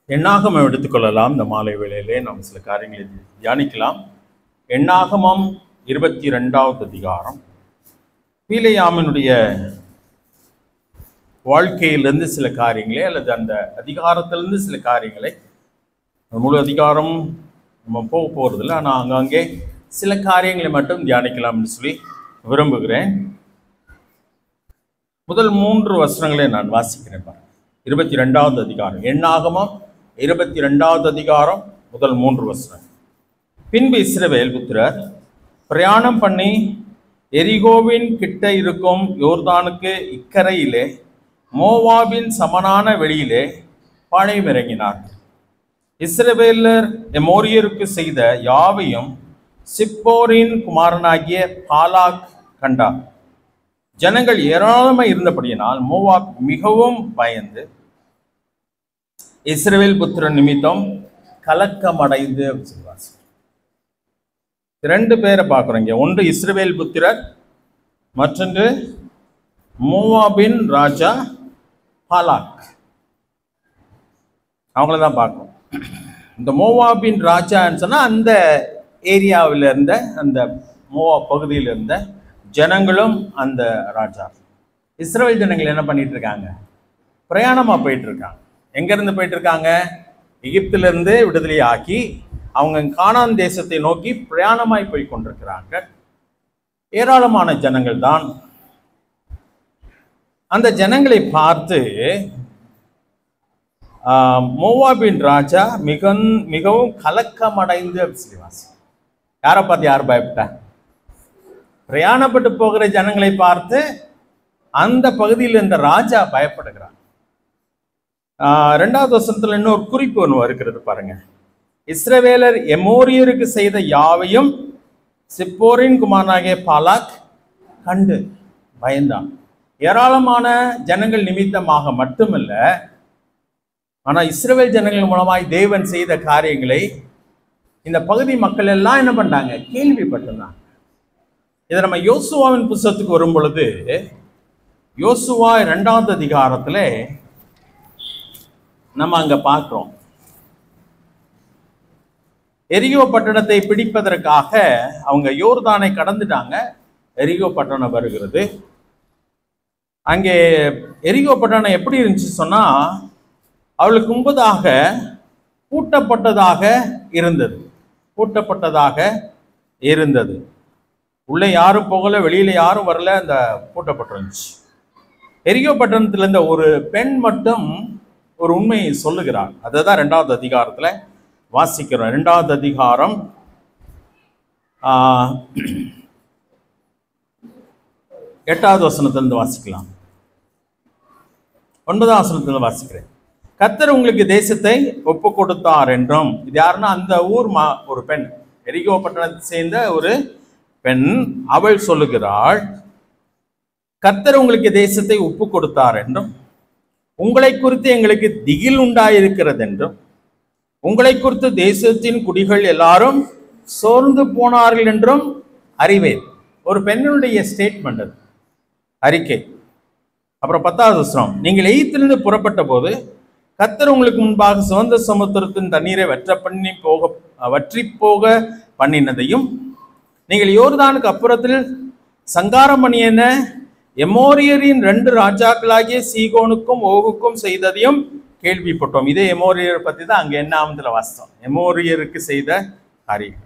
எண்ணாகமம் எடுத்துக்கொள்ளலாம். இந்த மாலை வேளையிலே நாம் சில காரியங்களை தியானிக்கலாம். எண்ணாகமம் 22வது அதிகாரம். பீலேயாமினுடைய வாழ்க்கையிலிருந்து சில காரியங்களை அல்லது அந்த அதிகாரத்திலிருந்து சில காரியங்களை, முழு அதிகாரம் நம்ம போக போகிறதில்ல, ஆனால் அங்கங்கே சில காரியங்களை மட்டும் தியானிக்கலாம் என்று சொல்லி விரும்புகிறேன். முதல் 3 வசனங்களை நான் வாசிக்கிறேன். 22வது அதிகாரம், எண்ணாகமம் 22வது அதிகாரம் முதல் 3 வசனம். பின்பு இஸ்ரவேல் புத்திரர் பிரயாணம் பண்ணி எரிகோவின் கிட்ட இருக்கும் யோர்தானுக்கு இக்கரையிலே மோவாபின் சமனான வெளியிலே பாளையம் இறங்கினார். இஸ்ரவேலர் எமோரியருக்கு செய்த யாவையும் சிப்போரின் குமாரனாகிய பாலாக் கண்டார். ஜனங்கள் ஏராளமாய் இருந்தபடியினால் மோவாப் மிகவும் பயந்து இஸ்ரவேல் புத்திரன் நிமித்தம் கலக்கமடைந்து சொல்வார். 2 பேரை பார்க்குறோங்க. ஒன்று இஸ்ரவேல் புத்திரர், மற்றொன்று மோவாபின் ராஜா பாலாக். அவங்கள தான் பார்க்கணும். இந்த மோவாபின் ராஜான்னு சொன்னால் அந்த ஏரியாவில் இருந்த, அந்த மோவாப் பகுதியில் இருந்த ஜனங்களும் அந்த ராஜா. இஸ்ரவேல் ஜனங்கள் என்ன பண்ணிட்டு இருக்காங்க? பிரயாணமாக போயிட்டு இருக்காங்க. எங்கேருந்து போயிட்டு இருக்காங்க? எகிப்திலிருந்து விடுதலை ஆக்கி அவங்க கானான் தேசத்தை நோக்கி பிரயாணமாய் போய் கொண்டிருக்கிறாங்க. ஏராளமான ஜனங்கள் தான். அந்த ஜனங்களை பார்த்து மோவாபின் ராஜா மிகவும் கலக்கமடைந்து சிவாசி. யாரை பார்த்து யார் பயப்பட்டா? பிரயாணப்பட்டு போகிற ஜனங்களை பார்த்து அந்த பகுதியில் இந்த ராஜா பயப்படுகிறார். 2வது வசனத்துல இன்னொரு குறிப்பு ஒன்று இருக்கிறது பாருங்க. இஸ்ரவேலர் எமோரியருக்கு செய்த யாவையும் சிப்போரின் குமாரனாகிய பாலாக் கண்டு பயந்தான். ஏராளமான ஜனங்கள் நிமித்தமாக மட்டுமல்ல, ஆனா இஸ்ரவேல் ஜனங்கள் மூலமாய் தேவன் செய்த காரியங்களை இந்த பகுதி மக்கள் எல்லாம் என்ன பண்ணாங்க? கேள்விப்பட்டிருந்தாங்க. இதை நம்ம யோசுவாவின் புத்தகத்துக்கு வரும் பொழுது, யோசுவா 2வது அதிகாரத்துல நம்ம அங்க பார்க்கிறோம். எரிகோ பட்டணத்தை பிடிப்பதற்காக அவங்க யோர்தானை கடந்துட்டாங்க. எரிகோ பட்டணம் வருகிறது. அங்கே எரிகோ பட்டணம் எப்படி இருந்துச்சு சொன்னா, அவளுக்கு முன்பதாக பூட்டப்பட்டதாக இருந்தது. உள்ளே யாரும் போகல, வெளியில யாரும் வரல, அந்த பூட்டப்பட்டிருந்துச்சு. எரிகோ பட்டணத்துல இருந்த ஒரு பெண் மட்டும் ஒரு உண்மையை சொல்லுகிறார். அதுதான் 2வது அதிகாரத்துல வாசிக்கிறோம். 2வது அதிகாரம் 8வது வசனத்திலிருந்து வாசிக்கலாம். 9வது வசனத்திலிருந்து வாசிக்கிறேன். கர்த்தர் உங்களுக்கு தேசத்தை ஒப்பு கொடுத்தார் என்றும். இது யாருன்னா அந்த ஊர் ஒரு பெண், எரிகோ பட்டணத்தை சேர்ந்த ஒரு பெண். அவள் சொல்லுகிறாள், கர்த்தர் உங்களுக்கு தேசத்தை ஒப்பு கொடுத்தார் என்றும், உங்களை குறித்து எங்களுக்கு திகில் உண்டாயிருக்கிறது என்றும், உங்களை குறித்து தேசத்தின் குடிகள் எல்லாரும் சோர்ந்து போனார்கள் என்றும் அறிவேன். ஒரு பெண்ணுடைய ஸ்டேட்மெண்ட் அது, அறிக்கை. அப்புறம் 10வது வசனம், நீங்கள் எகிப்திலிருந்து புறப்பட்ட போது கர்த்தர் உங்களுக்கு முன்பாக சிவந்த சமுத்திரத்தின் தண்ணீரை வற்றி போக பண்ணினதையும், நீங்கள் யோர்தானுக்கு அப்புறத்தில் சங்காரம் பண்ணியன எமோரியரின் 2 ராஜாக்களாகிய சீகோனுக்கும் ஓகுக்கும் செய்ததையும் கேள்விப்பட்டோம். இதே எமோரியர் பத்தி தான் அங்க என்ன ஆமத்துல வாசித்தோம், எமோரியருக்கு செய்த காரியம்.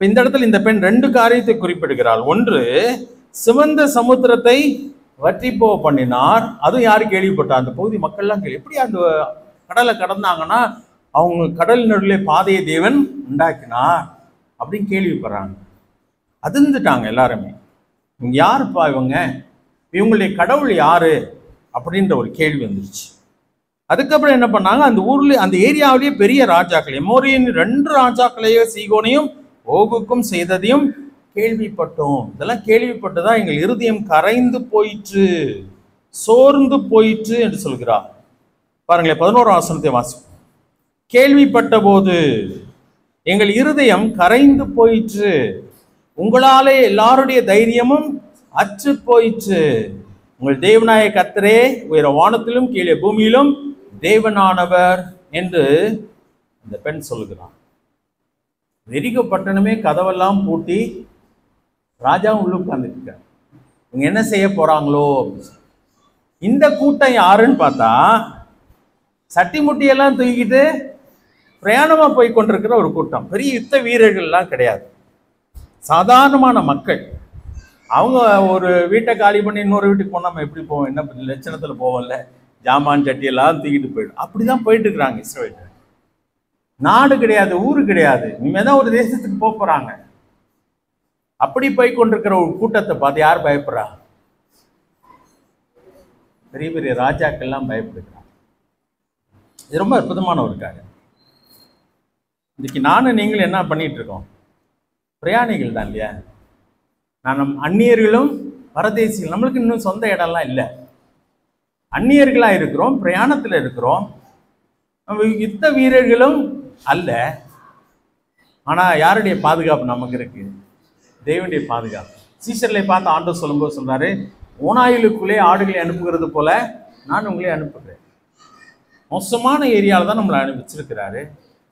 இந்த இடத்துல இந்த பெண் 2 காரியத்தை குறிப்பிடுகிறாள். ஒன்று, சிவந்த சமுத்திரத்தை வற்றி போக பண்ணினார். அதுவும் யாரு கேள்விப்பட்டா? அந்த பகுதி மக்கள்லாம் எப்படி அந்த கடலை கடந்தாங்கன்னா அவங்க கடல் நடுவிலே பாதையை தேவன் உண்டாக்கினார் அப்படின்னு கேள்விப்படுறாங்க. அதிர்ந்துட்டாங்க எல்லாருமே. இவங்க யாருப்பா இவங்களுடைய கடவுள் யாரு அப்படின்ற ஒரு கேள்வி வந்துருச்சு. அதுக்கப்புறம் என்ன பண்ணாங்க? அந்த ஊர்ல, அந்த ஏரியாவிலேயே பெரிய ராஜாக்கள், எமோரியன் 2 ராஜாக்களையோ சீகோனையும் ஓகுக்கும் செய்ததையும் கேள்விப்பட்டோம். இதெல்லாம் கேள்விப்பட்டுதான் எங்கள் இருதயம் கரைந்து போயிற்று, சோர்ந்து போயிற்று என்று சொல்கிறார். பாருங்களேன், 11வது வசனத்தை வாசிப்போம். கேள்விப்பட்ட போது எங்கள் இருதயம் கரைந்து போயிற்று, உங்களாலே எல்லாருடைய தைரியமும் அற்று போயிற்று. உங்கள் தேவனாய கர்த்தரே உயர வானத்திலும் கீழே பூமியிலும் தேவனானவர் என்று அந்த பெண் சொல்லுகிறான். எரிகோ பட்டணமே கதவெல்லாம் பூட்டி ராஜாவும் உள்ள உட்கார்ந்துட்டு இருக்காரு. இவங்க என்ன செய்ய போறாங்களோ. இந்த கூட்டம் யாருன்னு பார்த்தா சட்டி முட்டியெல்லாம் தூக்கிட்டு பிரயாணமா போய் கொண்டிருக்கிற ஒரு கூட்டம். பெரிய யுத்த வீரர்கள்லாம் கிடையாது, சாதாரணமான மக்கள். அவங்க ஒரு வீட்டை காலி பண்ணி இன்னொரு வீட்டுக்கு போனால் நம்ம எப்படி போவோம், என்ன லட்சணத்தில் போவோம்ல, ஜாமான் சட்டியெல்லாம் தூக்கிட்டு போயிடும். அப்படிதான் போயிட்டு இருக்கிறாங்க இஸ்ரவேல். நாடு கிடையாது, ஊரு கிடையாது, இனிமே தான் ஒரு தேசத்துக்கு போறாங்க. அப்படி போய் கொண்டிருக்கிற ஒரு கூட்டத்தை பார்த்து யார் பயப்படுறா? பெரிய பெரிய ராஜாக்கள்லாம் பயப்படுகிறாங்க. இது ரொம்ப அற்புதமான ஒரு காரியம். இன்னைக்கு நானும் நீங்களும் என்ன பண்ணிட்டு இருக்கோம்? பிரயாணிகள் தான் இல்லையா? நம் அந்நியர்களும் பரதேசிகள். நம்மளுக்கு இன்னும் சொந்த இடம்லாம் இல்லை, அந்நியர்களா இருக்கிறோம், பிரயாணத்தில் இருக்கிறோம். நம்ம யுத்த வீரர்களும் அல்ல. ஆனா யாருடைய பாதுகாப்பு நமக்கு இருக்கு? தேவனுடைய பாதுகாப்பு. சீஷர்களை பார்த்து ஆண்டவர் சொல்லும்போது சொல்றாரு, ஓநாயிலுக்குள்ளே ஆடுகளை அனுப்புகிறது போல நான் உங்களே அனுப்புகிறேன். மோசமான ஏரியாவில் தான் நம்மளை வச்சிருக்கிறாரு.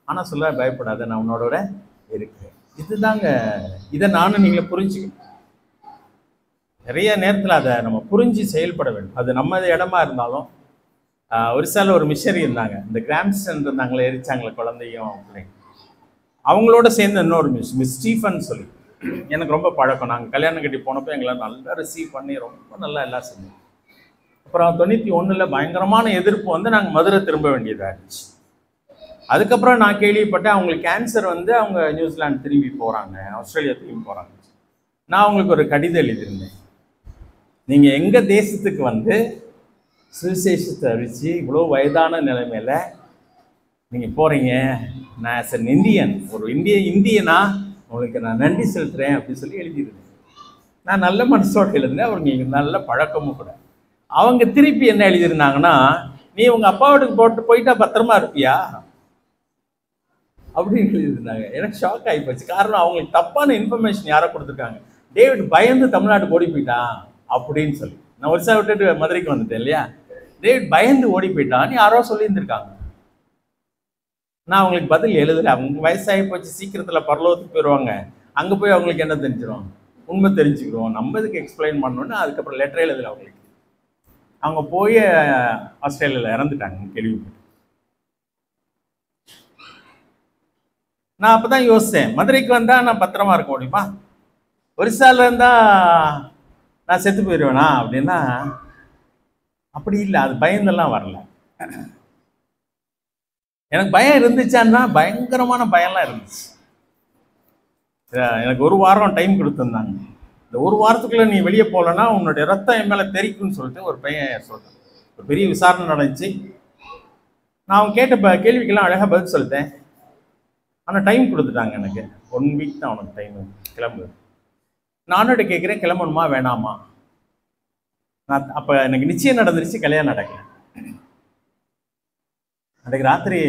ஆனா சொல்ல பயப்படாத, நான் உன்னோட இருக்கிறேன். இதுதாங்க, இதை நானும் நீங்களே புரிஞ்சுக்கணும். நிறைய நேரத்தில் அதை நம்ம புரிஞ்சு செயல்பட வேண்டும். அது நம்ம இடமா இருந்தாலும். ஒரு சில ஒரு மிஷனரி இருந்தாங்க, இந்த கிராம்ஸ்டன் இருந்தாங்களே, எரிச்சாங்களே குழந்தையும் பிள்ளைங்க. அவங்களோட சேர்ந்து இன்னொரு மிஸ் ஸ்டீஃபன் சொல்லி எனக்கு ரொம்ப பழக்கம். நாங்கள் கல்யாணம் கட்டி போனப்போ எங்களை நல்லா ரிசீவ் பண்ணி ரொம்ப நல்லா எல்லாம் செஞ்சோம். அப்புறம் 91 பயங்கரமான எதிர்ப்பு வந்து நாங்கள் மதுரை திரும்ப வேண்டியதாக இருந்துச்சு. அதுக்கப்புறம் நான் கேள்விப்பட்டேன் அவங்களுக்கு கேன்சர் வந்து அவங்க நியூசிலாந்து திரும்பி போகிறாங்க, ஆஸ்திரேலியா திரும்பி போகிறாங்க. நான் அவங்களுக்கு ஒரு கடிதம் எழுதியிருந்தேன், நீங்கள் எங்கள் தேசத்துக்கு வந்து சுவிசேஷத்தை அறிவிச்சு இவ்வளோ வயதான நிலைமையில் நீங்கள் போகிறீங்க, நான் ஆஸ் அன் இந்தியன், ஒரு இந்தியனா உங்களுக்கு நான் நன்றி செலுத்துகிறேன் அப்படின்னு சொல்லி எழுதியிருந்தேன். நான் நல்ல மனசோடு எழுதினேன், அவங்களுக்கு நல்ல பழக்கமும் கூட. அவங்க திருப்பி என்ன எழுதியிருந்தாங்கன்னா, நீ உங்கள் அப்பா வீட்டுக்கு போயிட்டா பத்திரமா இருப்பியா அப்படின்னு எழுதியிருந்தாங்க. எனக்கு ஷாக் ஆகி போச்சு. காரணம் அவங்களுக்கு தப்பான இன்ஃபர்மேஷன் யாரை கொடுத்துருக்காங்க, டேவிட் பயந்து தமிழ்நாட்டுக்கு ஓடி போயிட்டான் அப்படின்னு சொல்லி. நான் ஒரிசா விட்டுட்டு மதுரைக்கு வந்துட்டேன் இல்லையா, டேவிட் பயந்து ஓடி போயிட்டான்னு யாரோ சொல்லியிருந்திருக்காங்க. நான் அவங்களுக்கு பதில் எழுதலை. அவங்க வயசாகி போச்சு, சீக்கிரத்தில் பரலோகத்துக்கு போயிடுவாங்க, அங்கே போய் அவங்களுக்கு என்ன தெரிஞ்சிடும், உண்மை தெரிஞ்சுக்கிறோம், நம்ம இதுக்கு எக்ஸ்பிளைன் பண்ணோன்னு அதுக்கப்புறம் லெட்டர் எழுதலை அவங்களுக்கு. அவங்க போய் ஆஸ்திரேலியாவில் இறந்துட்டாங்க கேள்விப்பட்டு. நான் அப்போ தான் யோசித்தேன், மதுரைக்கு வந்தால் நான் பத்திரமா இருக்க முடியுமா, ஒரிசாவில் இருந்தால் நான் செத்து போயிடுவேனா அப்படின்னா அப்படி இல்லை. அது பயந்தெல்லாம் வரல. எனக்கு பயம் இருந்துச்சான்னா பயங்கரமான பயம்லாம் இருந்துச்சு. எனக்கு 1 வாரம் டைம் கொடுத்துருந்தாங்க. இந்த 1 வாரத்துக்குள்ளே நீ வெளியே போகலன்னா உன்னுடைய ரத்தம் என் மேலே தெரிக்குன்னு சொல்லிட்டு ஒரு பையன் சொல்லிட்டேன். ஒரு பெரிய விசாரணை நடந்துச்சு. நான் அவங்க கேட்ட கேள்விக்கெல்லாம் அழகாக பதில் சொல்லிட்டேன். ஆனால் டைம் கொடுத்துட்டாங்க எனக்கு. 1 வீக் தான் அவனுக்கு டைம் கிளம்பு. நானோட கேட்குறேன், கிளம்பணுமா வேணாமா? நான் அப்போ எனக்கு நிச்சயம் நடந்துருச்சு, கல்யாணம் நடக்கல. அன்றைக்கு ராத்திரி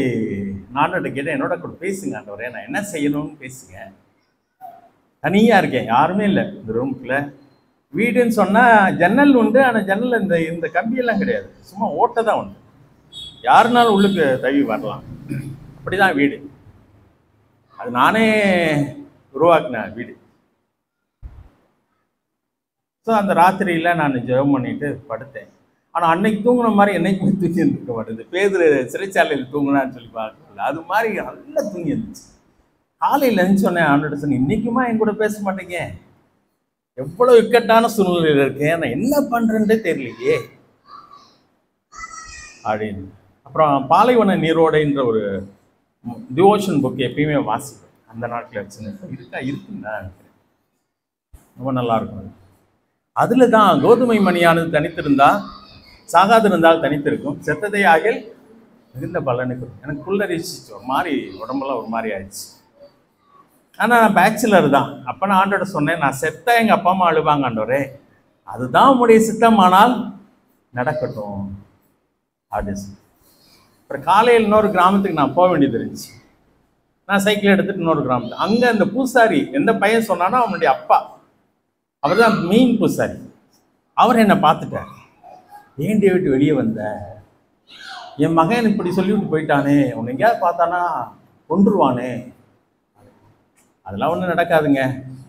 நானோட கேட்டேன், என்னோட கூட பேசுங்க ஆண்டவரே, நான் என்ன செய்யணும்னு பேசுங்க. தனியாக இருக்கேன், யாருமே இல்லை இந்த ரூமுக்குள்ள. வீடுன்னு சொன்னால் ஜன்னல் உண்டு, ஆனால் ஜன்னல் இந்த கம்பியெல்லாம் கிடையாது, சும்மா ஓட்டை தான் உண்டு, யாருனாலும் உள்ளுக்கு தவி வரலாம். அப்படி தான் வீடு. அது நானே உருவாக்குனேன் வீடு. ஸோ அந்த ராத்திரியில் நான் ஜெபம் பண்ணிட்டு படுத்தேன். ஆனால் அன்னைக்கு தூங்குன மாதிரி என்னைக்குமே தூங்கி இருந்துக்க மாட்டேது. பேதுரு சிறைச்சாலையில் தூங்குனான்னு சொல்லி பார்க்கல, அது மாதிரி நல்லா தூங்கி இருந்துச்சு. காலையில் எழுந்தோடனே ஆண்டவர்கிட்ட சொன்னேன், இன்னைக்குமா என் கூட பேச மாட்டேங்க, எவ்வளோ இக்கட்டான சூழ்நிலையில் இருக்கேன், நான் என்ன பண்ணுறேன்ட்டே தெரியலையே அப்படின்னு. அப்புறம் பாலைவன நீரோடைன்ற ஒரு டிவோஷன் புக் எப்பயுமே வாசிப்பேன். அந்த நாட்டில் வச்சுன்னு இருக்குன்னா ரொம்ப நல்லா இருக்கும். அதில் தான் கோதுமை மணியானது தனித்திருந்தா சாகாதிருந்தால் தனித்திருக்கும், செத்ததை ஆகில் மிகுந்த பலனுக்கு. எனக்கு புல்லரிச்சிச்சு, ஒரு மாதிரி உடம்பெல்லாம் ஒரு மாதிரி ஆயிடுச்சு. ஆனால் நான் பேச்சுலர் தான். அப்போ நான் ஆண்டோட சொன்னேன், நான் செத்தா எங்கள் அப்பா அம்மா அழுவாங்க ஆண்டவரே, அதுதான் உங்களுடைய சித்தமானால் நடக்கட்டும் அப்படின்னு. அப்புறம் காலையில் இன்னொரு கிராமத்துக்கு நான் போக வேண்டியது இருந்துச்சு. நான் சைக்கிள் எடுத்துகிட்டு இன்னொரு கிராமத்துக்கு, அங்கே அந்த பூசாரி எந்த பையன் சொன்னானோ அவனுடைய அப்பா, அவர் தான் மெயின் பூசாரி. அவர் என்னை பார்த்துட்டார், ஏன் டேவிட் வெளியே வந்த என் மகன் இப்படி சொல்லிவிட்டு போயிட்டானே, உன்னை எங்கேயாவது பார்த்தானா கொன்றுவானே. அதெல்லாம் ஒன்றும் நடக்காதுங்க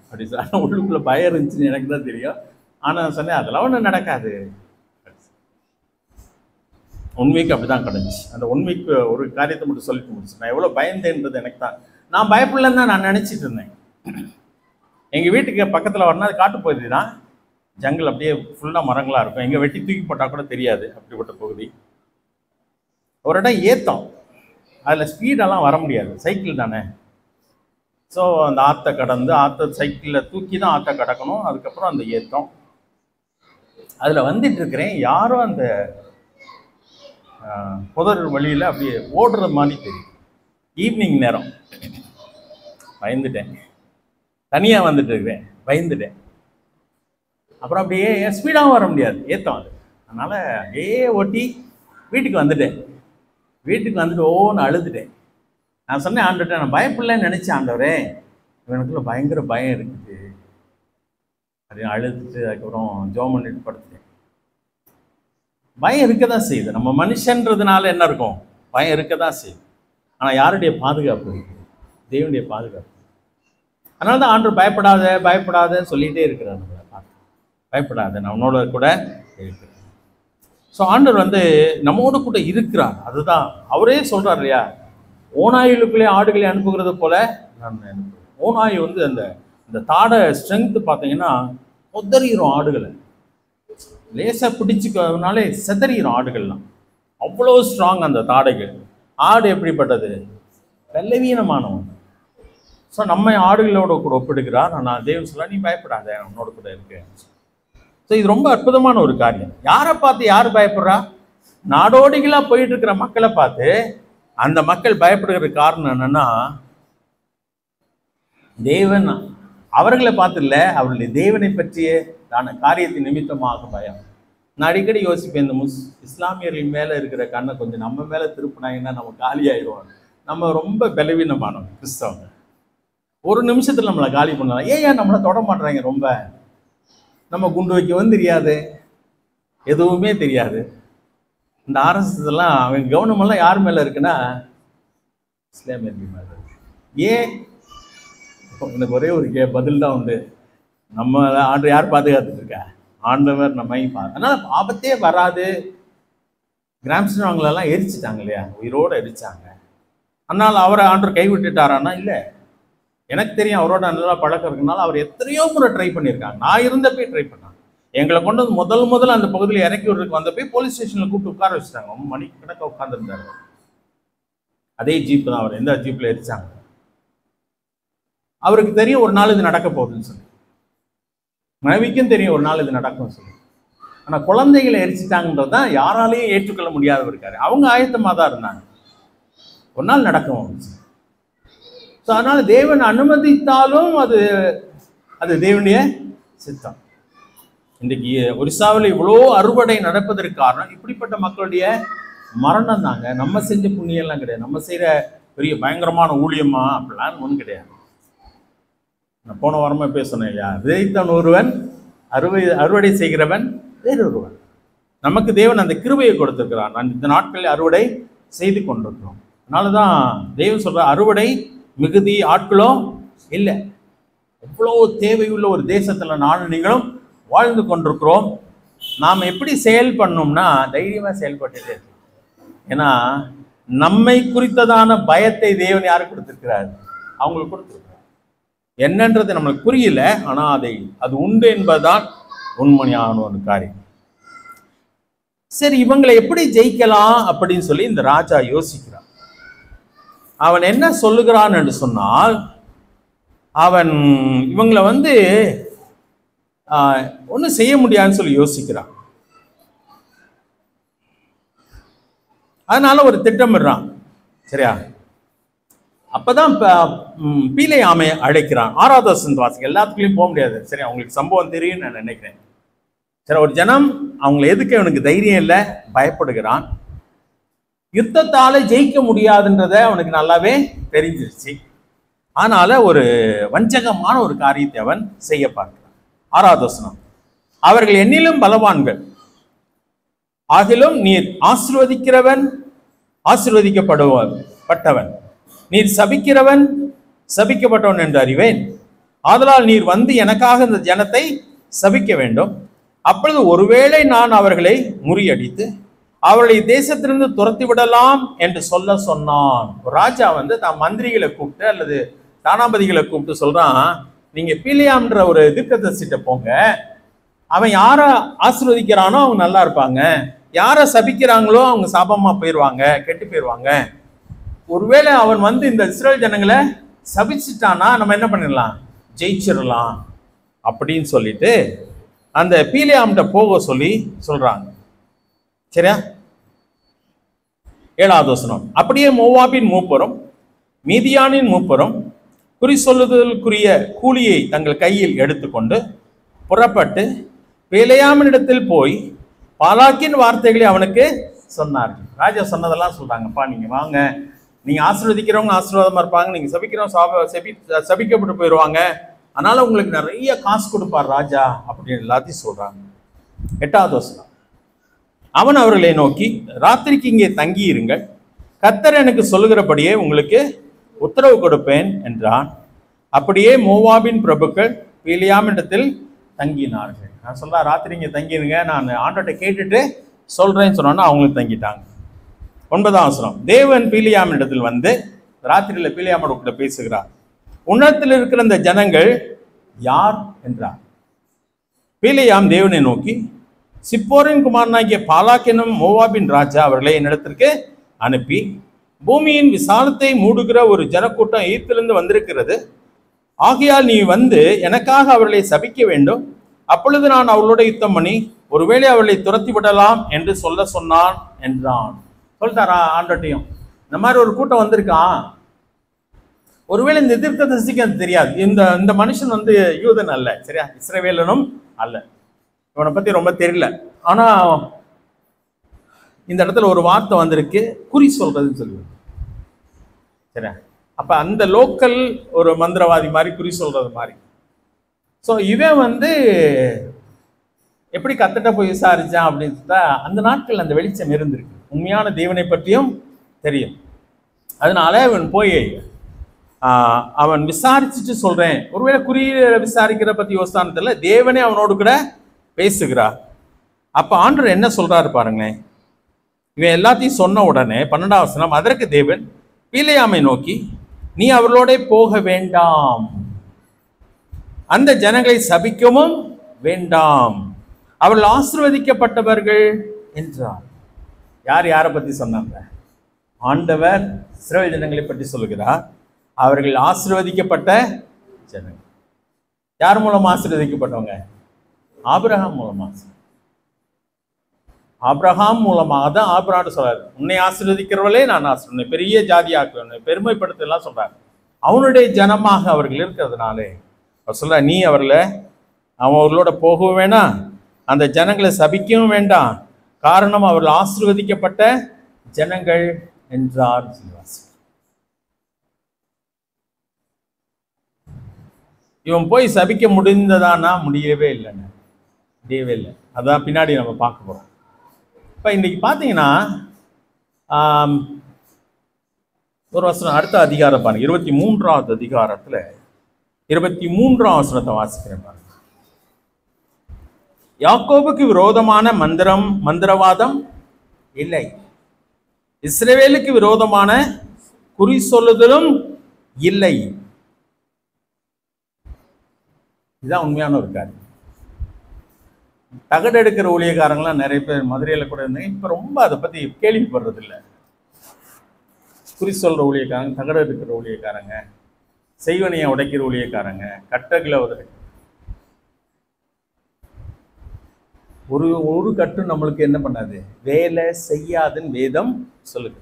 அப்படி சொன்ன. உள்ளுக்குள்ள பயம் இருந்துச்சுன்னு எனக்கு தான் தெரியும். ஆனால் சொன்னேன் அதெல்லாம் ஒன்றும் நடக்காது. 1 வீக் அப்படி தான் கிடந்துச்சு. அந்த 1 வீக் ஒரு காரியத்தை மட்டும் சொல்லிட்டு முடிச்சு. நான் எவ்வளோ பயந்தேன்றது எனக்கு தான். நான் பயப்படலன்னு தான் நான் நினச்சிட்டு இருந்தேன். எங்கள் வீட்டுக்கு பக்கத்தில் வரணும், அது காட்டு பகுதி தான், ஜங்கல் அப்படியே ஃபுல்லாக மரங்களாக இருக்கும். எங்கே வெட்டி தூக்கி போட்டால் கூட தெரியாது, அப்படிப்பட்ட பகுதி. ஒரு இடம் ஏத்தம், அதில் ஸ்பீடெல்லாம் வர முடியாது, சைக்கிள் தானே. ஸோ அந்த ஆற்றை கடந்து சைக்கிளில் தூக்கி தான் ஆற்றை கடக்கணும். அதுக்கப்புறம் அந்த ஏத்தம் அதில் வந்துட்டு இருக்கிறேன். யாரும் அந்த புதர் வழியில் அப்படியே ஓடுற மாதிரி தெரியும். ஈவினிங் நேரம். பயந்துட்டேன், தனியாக வந்துட்டு இருக்கிறேன், பயந்துட்டேன். அப்புறம் அப்படியே ஸ்பீடாகவும் வர முடியாது, ஏத்தம் அது. அதனால் அப்படியே ஓட்டி வீட்டுக்கு வந்துட்டேன். வீட்டுக்கு வந்துட்டு ஓன்னு அழுதுட்டேன். நான் சொன்னேன் ஆண்டவர்கிட்ட, நான் பயப்படலன்னு நினச்சேன் ஆண்டவரே, இவனுக்குள்ள பயங்கர பயம் இருக்குது அப்படின்னு அழுதுட்டு அதுக்கப்புறம் ஜெபம் பண்ணிட்டு படுத்துட்டேன். பயம் இருக்க தான் செய்யுது. நம்ம மனுஷன்றதுனால என்ன இருக்கும், பயம் இருக்க தான் செய்யுது. ஆனால் யாருடைய பாதுகாப்பு இருக்குது? தேவனுடைய பாதுகாப்பு. அதனால தான் ஆண்டவர் பயப்படாத பயப்படாதன்னு சொல்லிகிட்டே இருக்கிறார். நம்மளை பார்த்து பயப்படாத, நான் உன்னோட கூட இருக்கிறேன். ஸோ ஆண்டவர் நம்மோடு கூட இருக்கிறார். அதுதான் அவரே சொல்கிறார் இல்லையா, ஓநாய்களுக்குள்ளே ஆடுகளை அனுப்புகிறது போல நான் அனுப்புகிறேன். ஓநாய் அந்த தாடை ஸ்ட்ரென்த்து பார்த்தீங்கன்னா உதறிடும் ஆடுகளை, லேசாக பிடிச்சிக்கிறதுனாலே செதறிடும் ஆடுகள்லாம். அவ்வளோ ஸ்ட்ராங் அந்த தாடைகள். ஆடு எப்படிப்பட்டது, பலவீனமானவன். ஸோ நம்ம ஆடுகளோட கூட ஒப்பிடுகிறார். நான் தேவன் சொல்ல, நீ பயப்படாத, உன்னோட கூட இருக்கேன். ஸோ இது ரொம்ப அற்புதமான ஒரு காரியம். யாரை பார்த்து யார் பயப்படுறா? நாடோடிகளாக போயிட்டு இருக்கிற மக்களை பார்த்து அந்த மக்கள் பயப்படுகிற காரணம் என்னன்னா, தேவன் அவர்களை பார்த்து இல்லை, அவர்களுடைய தேவனை பற்றிய தான காரியத்தின் நிமித்தமாக பயம். நான் அடிக்கடி யோசிப்பேன், இந்த இஸ்லாமியர்களின் மேலே இருக்கிற கண்ணை கொஞ்சம் நம்ம மேலே திருப்பினாங்கன்னா நம்ம காலியாயிடுவோம். நம்ம ரொம்ப பலவீனமானோம் கிறிஸ்தவங்க. ஒரு நிமிஷத்தில் நம்மளை காலி பண்ணலாம். ஏன் நம்மளை தொட மாட்டுறாங்க? ரொம்ப நம்ம குண்டு வைக்கவும் தெரியாது, எதுவுமே தெரியாது. இந்த ஆர்எஸ்எஸ் எல்லாம் அவங்க கவனமெல்லாம் யார் மேலே இருக்குன்னா இஸ்லாமியர்கள் மேலே. ஏன்? எனக்கு ஒரே ஒரு பதில் தான் உண்டு, நம்ம ஆண்டு யார் பாதுகாத்துட்டு இருக்கா? ஆண்டவர் நம்மை அதனால ஆபத்தே வராது. கிராம்ஸ்டன் அவங்களெல்லாம் எரிச்சிட்டாங்க இல்லையா, உயிரோடு எரிச்சாங்க. அதனால் அவரை ஆண்டவர் கைவிட்டுட்டாரான்னா இல்லை. எனக்கு தெரியும், அவரோட நல்லா பழக்கம் இருக்குனால அவர் எத்தனையோ முறை ட்ரை பண்ணியிருக்காங்க. நான் இருந்தப்பே ட்ரை பண்ணாங்க. எங்களை கொண்டு முதல்ல அந்த பகுதியில் இறக்கி விடுறதுக்கு வந்தப்போ போலீஸ் ஸ்டேஷனில் கூப்பிட்டு உட்கார வச்சுட்டாங்க. 1 மணிக்கு கணக்காக உட்காந்துருந்தாரு. அதே ஜீப்பு தான், அவர் எந்த ஜீப்பில் எரிச்சாங்க. அவருக்கு தெரியும் ஒரு நாள் இது நடக்க போகுதுன்னு சொல்லி, மனைவிக்கும் தெரியும் ஒரு நாள் இது நடக்கும்னு சொல்லி. ஆனால் குழந்தைகளை எரிச்சிட்டாங்கன்றது தான் யாராலையும் ஏற்றுக்கொள்ள முடியாதவர் இருக்காரு. அவங்க ஆயத்தமாக தான் இருந்தாங்க, ஒரு நாள் நடக்கும். ஸோ அதனால தேவன் அனுமதித்தாலும் அது தேவனுடைய சித்தம். இன்றைக்கு ஒரிசாவில் இவ்வளோ அறுவடை நடப்பதற்கு காரணம் இப்படிப்பட்ட மக்களுடைய மரணம் தாங்க. நம்ம செஞ்ச புண்ணியெல்லாம் கிடையாது, நம்ம செய்கிற பெரிய பயங்கரமான ஊழியமா அப்படிலாம் ஒன்றும் கிடையாது. நான் போன வாரமாக பேசணும் இல்லையா, விதைத்தவன் ஒருவன், அறுவடை செய்கிறவன் வேறொருவன். நமக்கு தேவன் அந்த கிருபையை கொடுத்துருக்கிறான். நான் இந்த நாட்களில் அறுவடை செய்து கொண்டிருக்கிறோம். அதனால தான் தேவன் சொல்கிற அறுவடை மிகுதி ஆட்களோ இல்லை. எவ்வளோ தேவையுள்ள ஒரு தேசத்தில் நானும் நீங்களும் வாழ்ந்து கொண்டிருக்கிறோம். நாம் எப்படி செயல்படணும்னா தைரியமாக செயல்பட்டுட்டே இருக்கோம். ஏன்னா நம்மை குறித்ததான பயத்தை தேவன் யாருக்கு கொடுத்துருக்கிறார்? அவங்களுக்கு கொடுத்துருக்கிறார். என்னன்றது நம்மளுக்கு புரியல, ஆனால் அது உண்டு என்பதுதான் உண்மையான ஒரு காரியம். சரி, இவங்களை எப்படி ஜெயிக்கலாம் அப்படின்னு சொல்லி இந்த ராஜா யோசிக்கிறான். அவன் என்ன சொல்லுகிறான் என்று சொன்னால், அவன் இவங்களை ஒன்றும் செய்ய முடியாதுன்னு சொல்லி யோசிக்கிறான். அதனால ஒரு திட்டமிடுறான். சரியா? அப்பதான் பீலை ஆமை அழைக்கிறான். 6வது வசனம் வாசிங்க. எல்லாத்துக்குள்ளேயும் போக முடியாது. சரி, அவங்களுக்கு சம்பவம் தெரியும்னு நான் நினைக்கிறேன். சரி, ஒரு ஜனம் அவங்களை எதுக்கு அவனுக்கு தைரியம் இல்லை, பயப்படுகிறான். யுத்தத்தால ஜெயிக்க முடியாதுன்றத அவனுக்கு நல்லாவே தெரிஞ்சிருச்சு. அதனால ஒரு வஞ்சகமான ஒரு காரியத்தை அவன் செய்ய பார்க்கிறான். 6வது வசனம், அவர்கள் என்னிலும் பலவான்கள், ஆகிலும் நீர் ஆசீர்வதிக்கிறவன் பட்டவன். நீர் சபிக்கிறவன் சபிக்கப்பட்டவன் என்று அறிவேன். ஆதலால் நீர் வந்து எனக்காக இந்த ஜனத்தை சபிக்க வேண்டும். அப்பொழுது ஒருவேளை நான் அவர்களை முறியடித்து அவர்களை தேசத்திலிருந்து துரத்தி விடலாம் என்று சொன்னான். ராஜா வந்து தான் மந்திரிகளை கூப்பிட்டு அல்லது தானாபதிகளை கூப்பிட்டு சொல்றான், நீங்க பீலியாம்ன்ற ஒரு தீர்க்கதரிசிட்ட போங்க, அவன் யாரை ஆசீர்வதிக்கிறானோ அவங்க நல்லா இருப்பாங்க, யாரை சபிக்கிறாங்களோ அவங்க சாபமா போயிடுவாங்க, கெட்டு போயிடுவாங்க. ஒருவேளை அவன் வந்து இந்த இஸ்ரேல் ஜனங்களை சபிச்சுட்டானா நம்ம என்ன பண்ணிடலாம், ஜெயிச்சிடலாம் அப்படின்னு சொல்லிட்டு அந்த பீலியாம்கிட்ட போக சொல்றாங்க. சரியா? 7வது வசனம். அப்படியே மோவாபின் மூப்பரும் மீதியானின் மூப்பரும் குறி சொல்லுதலுக்குரிய கூலியை தங்கள் கையில் எடுத்துக்கொண்டு புறப்பட்டு பிலேயாமினிடத்தில் போய் பாலாக்கின் வார்த்தைகளை அவனுக்கு சொன்னார்கள். ராஜா சொன்னதெல்லாம் சொல்றாங்கப்பா, நீங்க வாங்க, நீங்க ஆசீர்வதிக்கிறவங்க ஆசீர்வாதமா இருப்பாங்க, நீங்க சபிக்கிறவங்க சபிக்கப்பட்டு போயிடுவாங்க, அதனால உங்களுக்கு நிறைய காசு கொடுப்பார் ராஜா அப்படின்னு எல்லாத்தையும் சொல்றாங்க. 8வது வசனம். அவன் அவர்களை நோக்கி, ராத்திரிக்கு இங்கே தங்கி இருங்கள், கர்த்தர் எனக்கு சொல்லுகிறபடியே உங்களுக்கு உத்தரவு கொடுப்பேன் என்றான். அப்படியே மோவாபின் பிரபுக்கள் பீலியாமிடத்தில் தங்கினார்கள். நான் சொல்றேன், ராத்திரி இங்கே தங்கிருங்க, நான் ஆண்டோட்ட கேட்டுட்டு சொல்றேன்னு சொன்னோன்னா அவங்களுக்கு தங்கிட்டாங்க. 9வது வசனம். தேவன் பீலியாமிடத்தில் வந்து ராத்திரியில பீலியாமோட கூட பேசுகிறார். உன்னதத்தில் இருக்கிற இந்த ஜனங்கள் யார் என்றார். பீலியாம் தேவனை நோக்கி, சிப்போரின் குமாரனாகிய பாலாக் என்னும் மோவாபின் ராஜா அவர்களை என்னிடத்திற்கு அனுப்பி, பூமியின் விசாலத்தை மூடுகிற ஒரு ஜனக்கூட்டம் ஈர்த்திலிருந்து வந்திருக்கிறது, ஆகையால் நீ வந்து எனக்காக அவர்களை சபிக்க வேண்டும், அப்பொழுது நான் அவர்களோட யுத்தம் பண்ணி ஒருவேளை அவர்களை துரத்தி விடலாம் என்று சொன்னான் என்றான். சொல்லிட்டாரா ஆண்டட்டையும், இந்த மாதிரி ஒரு கூட்டம் வந்திருக்கான், ஒருவேளை இந்த தீர்க்கதரிசிக்கு அது தெரியாது, இந்த மனுஷன் வந்து யூதன் அல்ல, சரியா, இஸ்ரவேலனும் அல்ல, இவனை பத்தி ரொம்ப தெரியல, ஆனா இந்த இடத்துல ஒரு வார்த்தை வந்திருக்கு, குறி சொல்றதுன்னு சொல்லுவேன், சரியா. அப்ப அந்த லோக்கல் ஒரு மந்திரவாதி மாதிரி குறி சொல்றது மாதிரி. ஸோ இவன் வந்து எப்படி கத்தட்ட போய் விசாரிச்சான் அப்படின்னு அந்த நாட்கள் அந்த வெளிச்சம் இருந்திருக்கு, உண்மையான தேவனை பற்றியும் தெரியும். அதனால அவன் போய் அவன் விசாரிச்சுட்டு சொல்றேன், ஒருவேளை குறிய விசாரிக்கிற பத்தி யோசித்தான்னு தெரியல, தேவனே அவனோடு கூட பேசுகிறார். அப்ப ஆண்டவர் என்ன சொல்றாரு பாருங்களேன். இவன் எல்லாத்தையும் சொன்ன உடனே 12வது வசனம். அதற்கு தேவன் பீலியாமை நோக்கி, நீ அவர்களோட போக வேண்டாம், அந்த ஜனங்களை சபிக்கவும் வேண்டாம், அவர்கள் ஆசீர்வதிக்கப்பட்டவர்கள் என்றார். யார் யாரை பத்தி சொன்னாங்க? ஆண்டவர் இஸ்ரவேல் ஜனங்களை பற்றி சொல்லுகிறார். அவர்கள் ஆசீர்வதிக்கப்பட்ட ஜனங்கள். யார் மூலமா ஆசீர்வதிக்கப்பட்டவங்க? ஆபிரகாம் மூலமா. ஆபிரகாம் மூலமாக தான் ஆபிரகாம் சொல்றாரு, உன்னை ஆசீர்வதிக்கிறவர்களே நான் ஆசீர்வதிப்பேன், பெரிய ஜாதியாக்குவேன், பெருமைப்படுத்தலாம் சொல்றாரு. அவனுடைய ஜனமாக அவர்கள் இருக்கிறதுனாலே அவர் சொல்ற, நீ அவர்களோட போகவும் வேண்டாம், அந்த ஜனங்களை சபிக்கவும் வேண்டாம், காரணம் அவர்கள் ஆசீர்வதிக்கப்பட்ட ஜனங்கள் என்றார். இவன் போய் சபிக்க முடிந்ததானா? முடியவே இல்லைன்னு, முடியவே இல்லை. அதான் பின்னாடி நம்ம பார்க்க போறோம். இப்போ இன்னைக்கு பார்த்தீங்கன்னா ஒரு வசனம், அடுத்த அதிகாரம் பாருங்க, 23வது அதிகாரத்துல 23ஆம் வசனத்தை வாசிக்கிறேன் பாருங்க. யாக்கோபுக்கு விரோதமான மந்திரவாதம் இல்லை, இஸ்ரவேலுக்கு விரோதமான குறி சொல்லுதலும் இல்லை. இதுதான் உண்மையான ஒரு காரியம். தகடு எடுக்கிற ஊழியக்காரங்களாம் நிறைய பேர் மதுரையில் கூட இருந்தாங்க, இப்போ ரொம்ப அதை பற்றி கேள்விப்படுறது இல்லை. குறி சொல்கிற ஊழியக்காரங்க, தகடு எடுக்கிற ஊழியக்காரங்க, செய்வனையை உடைக்கிற ஊழியக்காரங்க, கட்டகளை உதவி ஒரு கட்டு நம்மளுக்கு என்ன பண்ணாது, வேலை செய்யாதுன்னு வேதம் சொல்லுது.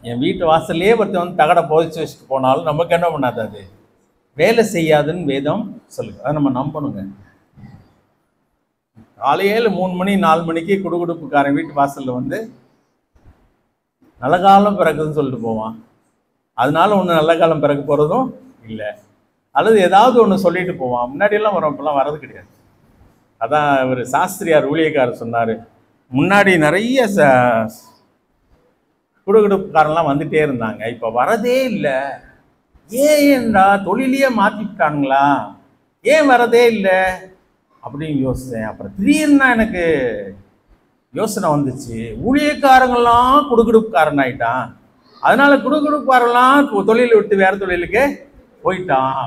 என் வீட்டு வாசல்லே ஒருத்தன் வந்து தகடை புதைச்சி வச்சுட்டு போனாலும் நமக்கு என்ன பண்ணாது, அது வேலை செய்யாதுன்னு வேதம் சொல்லுங்க. அதை நம்ம நம்பணுங்க. காலையில் 3 மணி 4 மணிக்கு குடுகுடுப்புக்காரன் வீட்டு வாசலில் வந்து நல்ல காலம் பிறகுதுன்னு சொல்லிட்டு போவான். அதனால ஒன்று நல்ல காலம் பிறகு போகிறதும் இல்லை, அல்லது ஏதாவது ஒன்று சொல்லிட்டு போவான். முன்னாடியெல்லாம் வரும், இப்பெல்லாம் வர்றது கிடையாது. அதான் ஒரு சாஸ்திரியார் ஊழியக்காரர் சொன்னார், முன்னாடி நிறைய குடுகுடுப்புக்காரெல்லாம் வந்துட்டே இருந்தாங்க, இப்போ வரதே இல்லை. ஏன்டா தொழிலையே மாற்றிட்டானுங்களா, ஏன் வரதே இல்லை அப்படின்னு யோசித்தேன். அப்புறம் திடீர்னு எனக்கு யோசனை வந்துச்சு, ஊழியக்காரங்கெல்லாம் குடுகுடுப்புக்காரன் ஆயிட்டான், அதனால குடுகுடுப்புக்காரெல்லாம் தொழிலை விட்டு வேற தொழிலுக்கு போயிட்டான்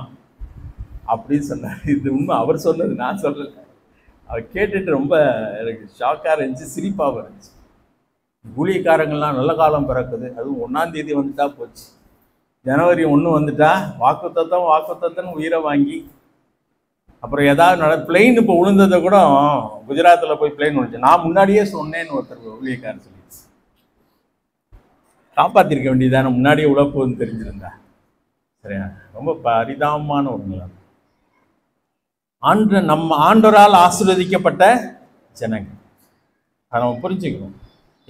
அப்படின்னு சொன்னார். இது உண்மை, அவர் சொன்னது, நான் சொல்லலை. அவர் கேட்டுட்டு ரொம்ப எனக்கு ஷாக்காக இருந்துச்சு, சிரிப்பாக இருந்துச்சு. ஊழியக்காரங்கள்லாம் நல்ல காலம் பிறக்குது, அதுவும் 1ஆம் தேதி வந்துட்டா போச்சு. ஜனவரி 1 வந்துட்டா வாக்குத்தத்தம் உயிரை வாங்கி அப்புறம் ஏதாவது பிளெயின் இப்போ விழுந்ததை கூட குஜராத்தில் போய் பிளெயின் விழுந்துச்சு, நான் முன்னாடியே சொன்னேன்னு ஒருத்தர் ஊழியக்காரன் சொல்லிடுச்சு. காப்பாற்றிருக்க வேண்டியதானே, முன்னாடியே உழப்புன்னு தெரிஞ்சிருந்தா. சரியா, ரொம்ப பரிதாபமான ஒரு நம்ம ஆண்டவரால் ஆசீர்வதிக்கப்பட்ட ஜனங்கள். அதை நம்ம புரிஞ்சுக்கணும்.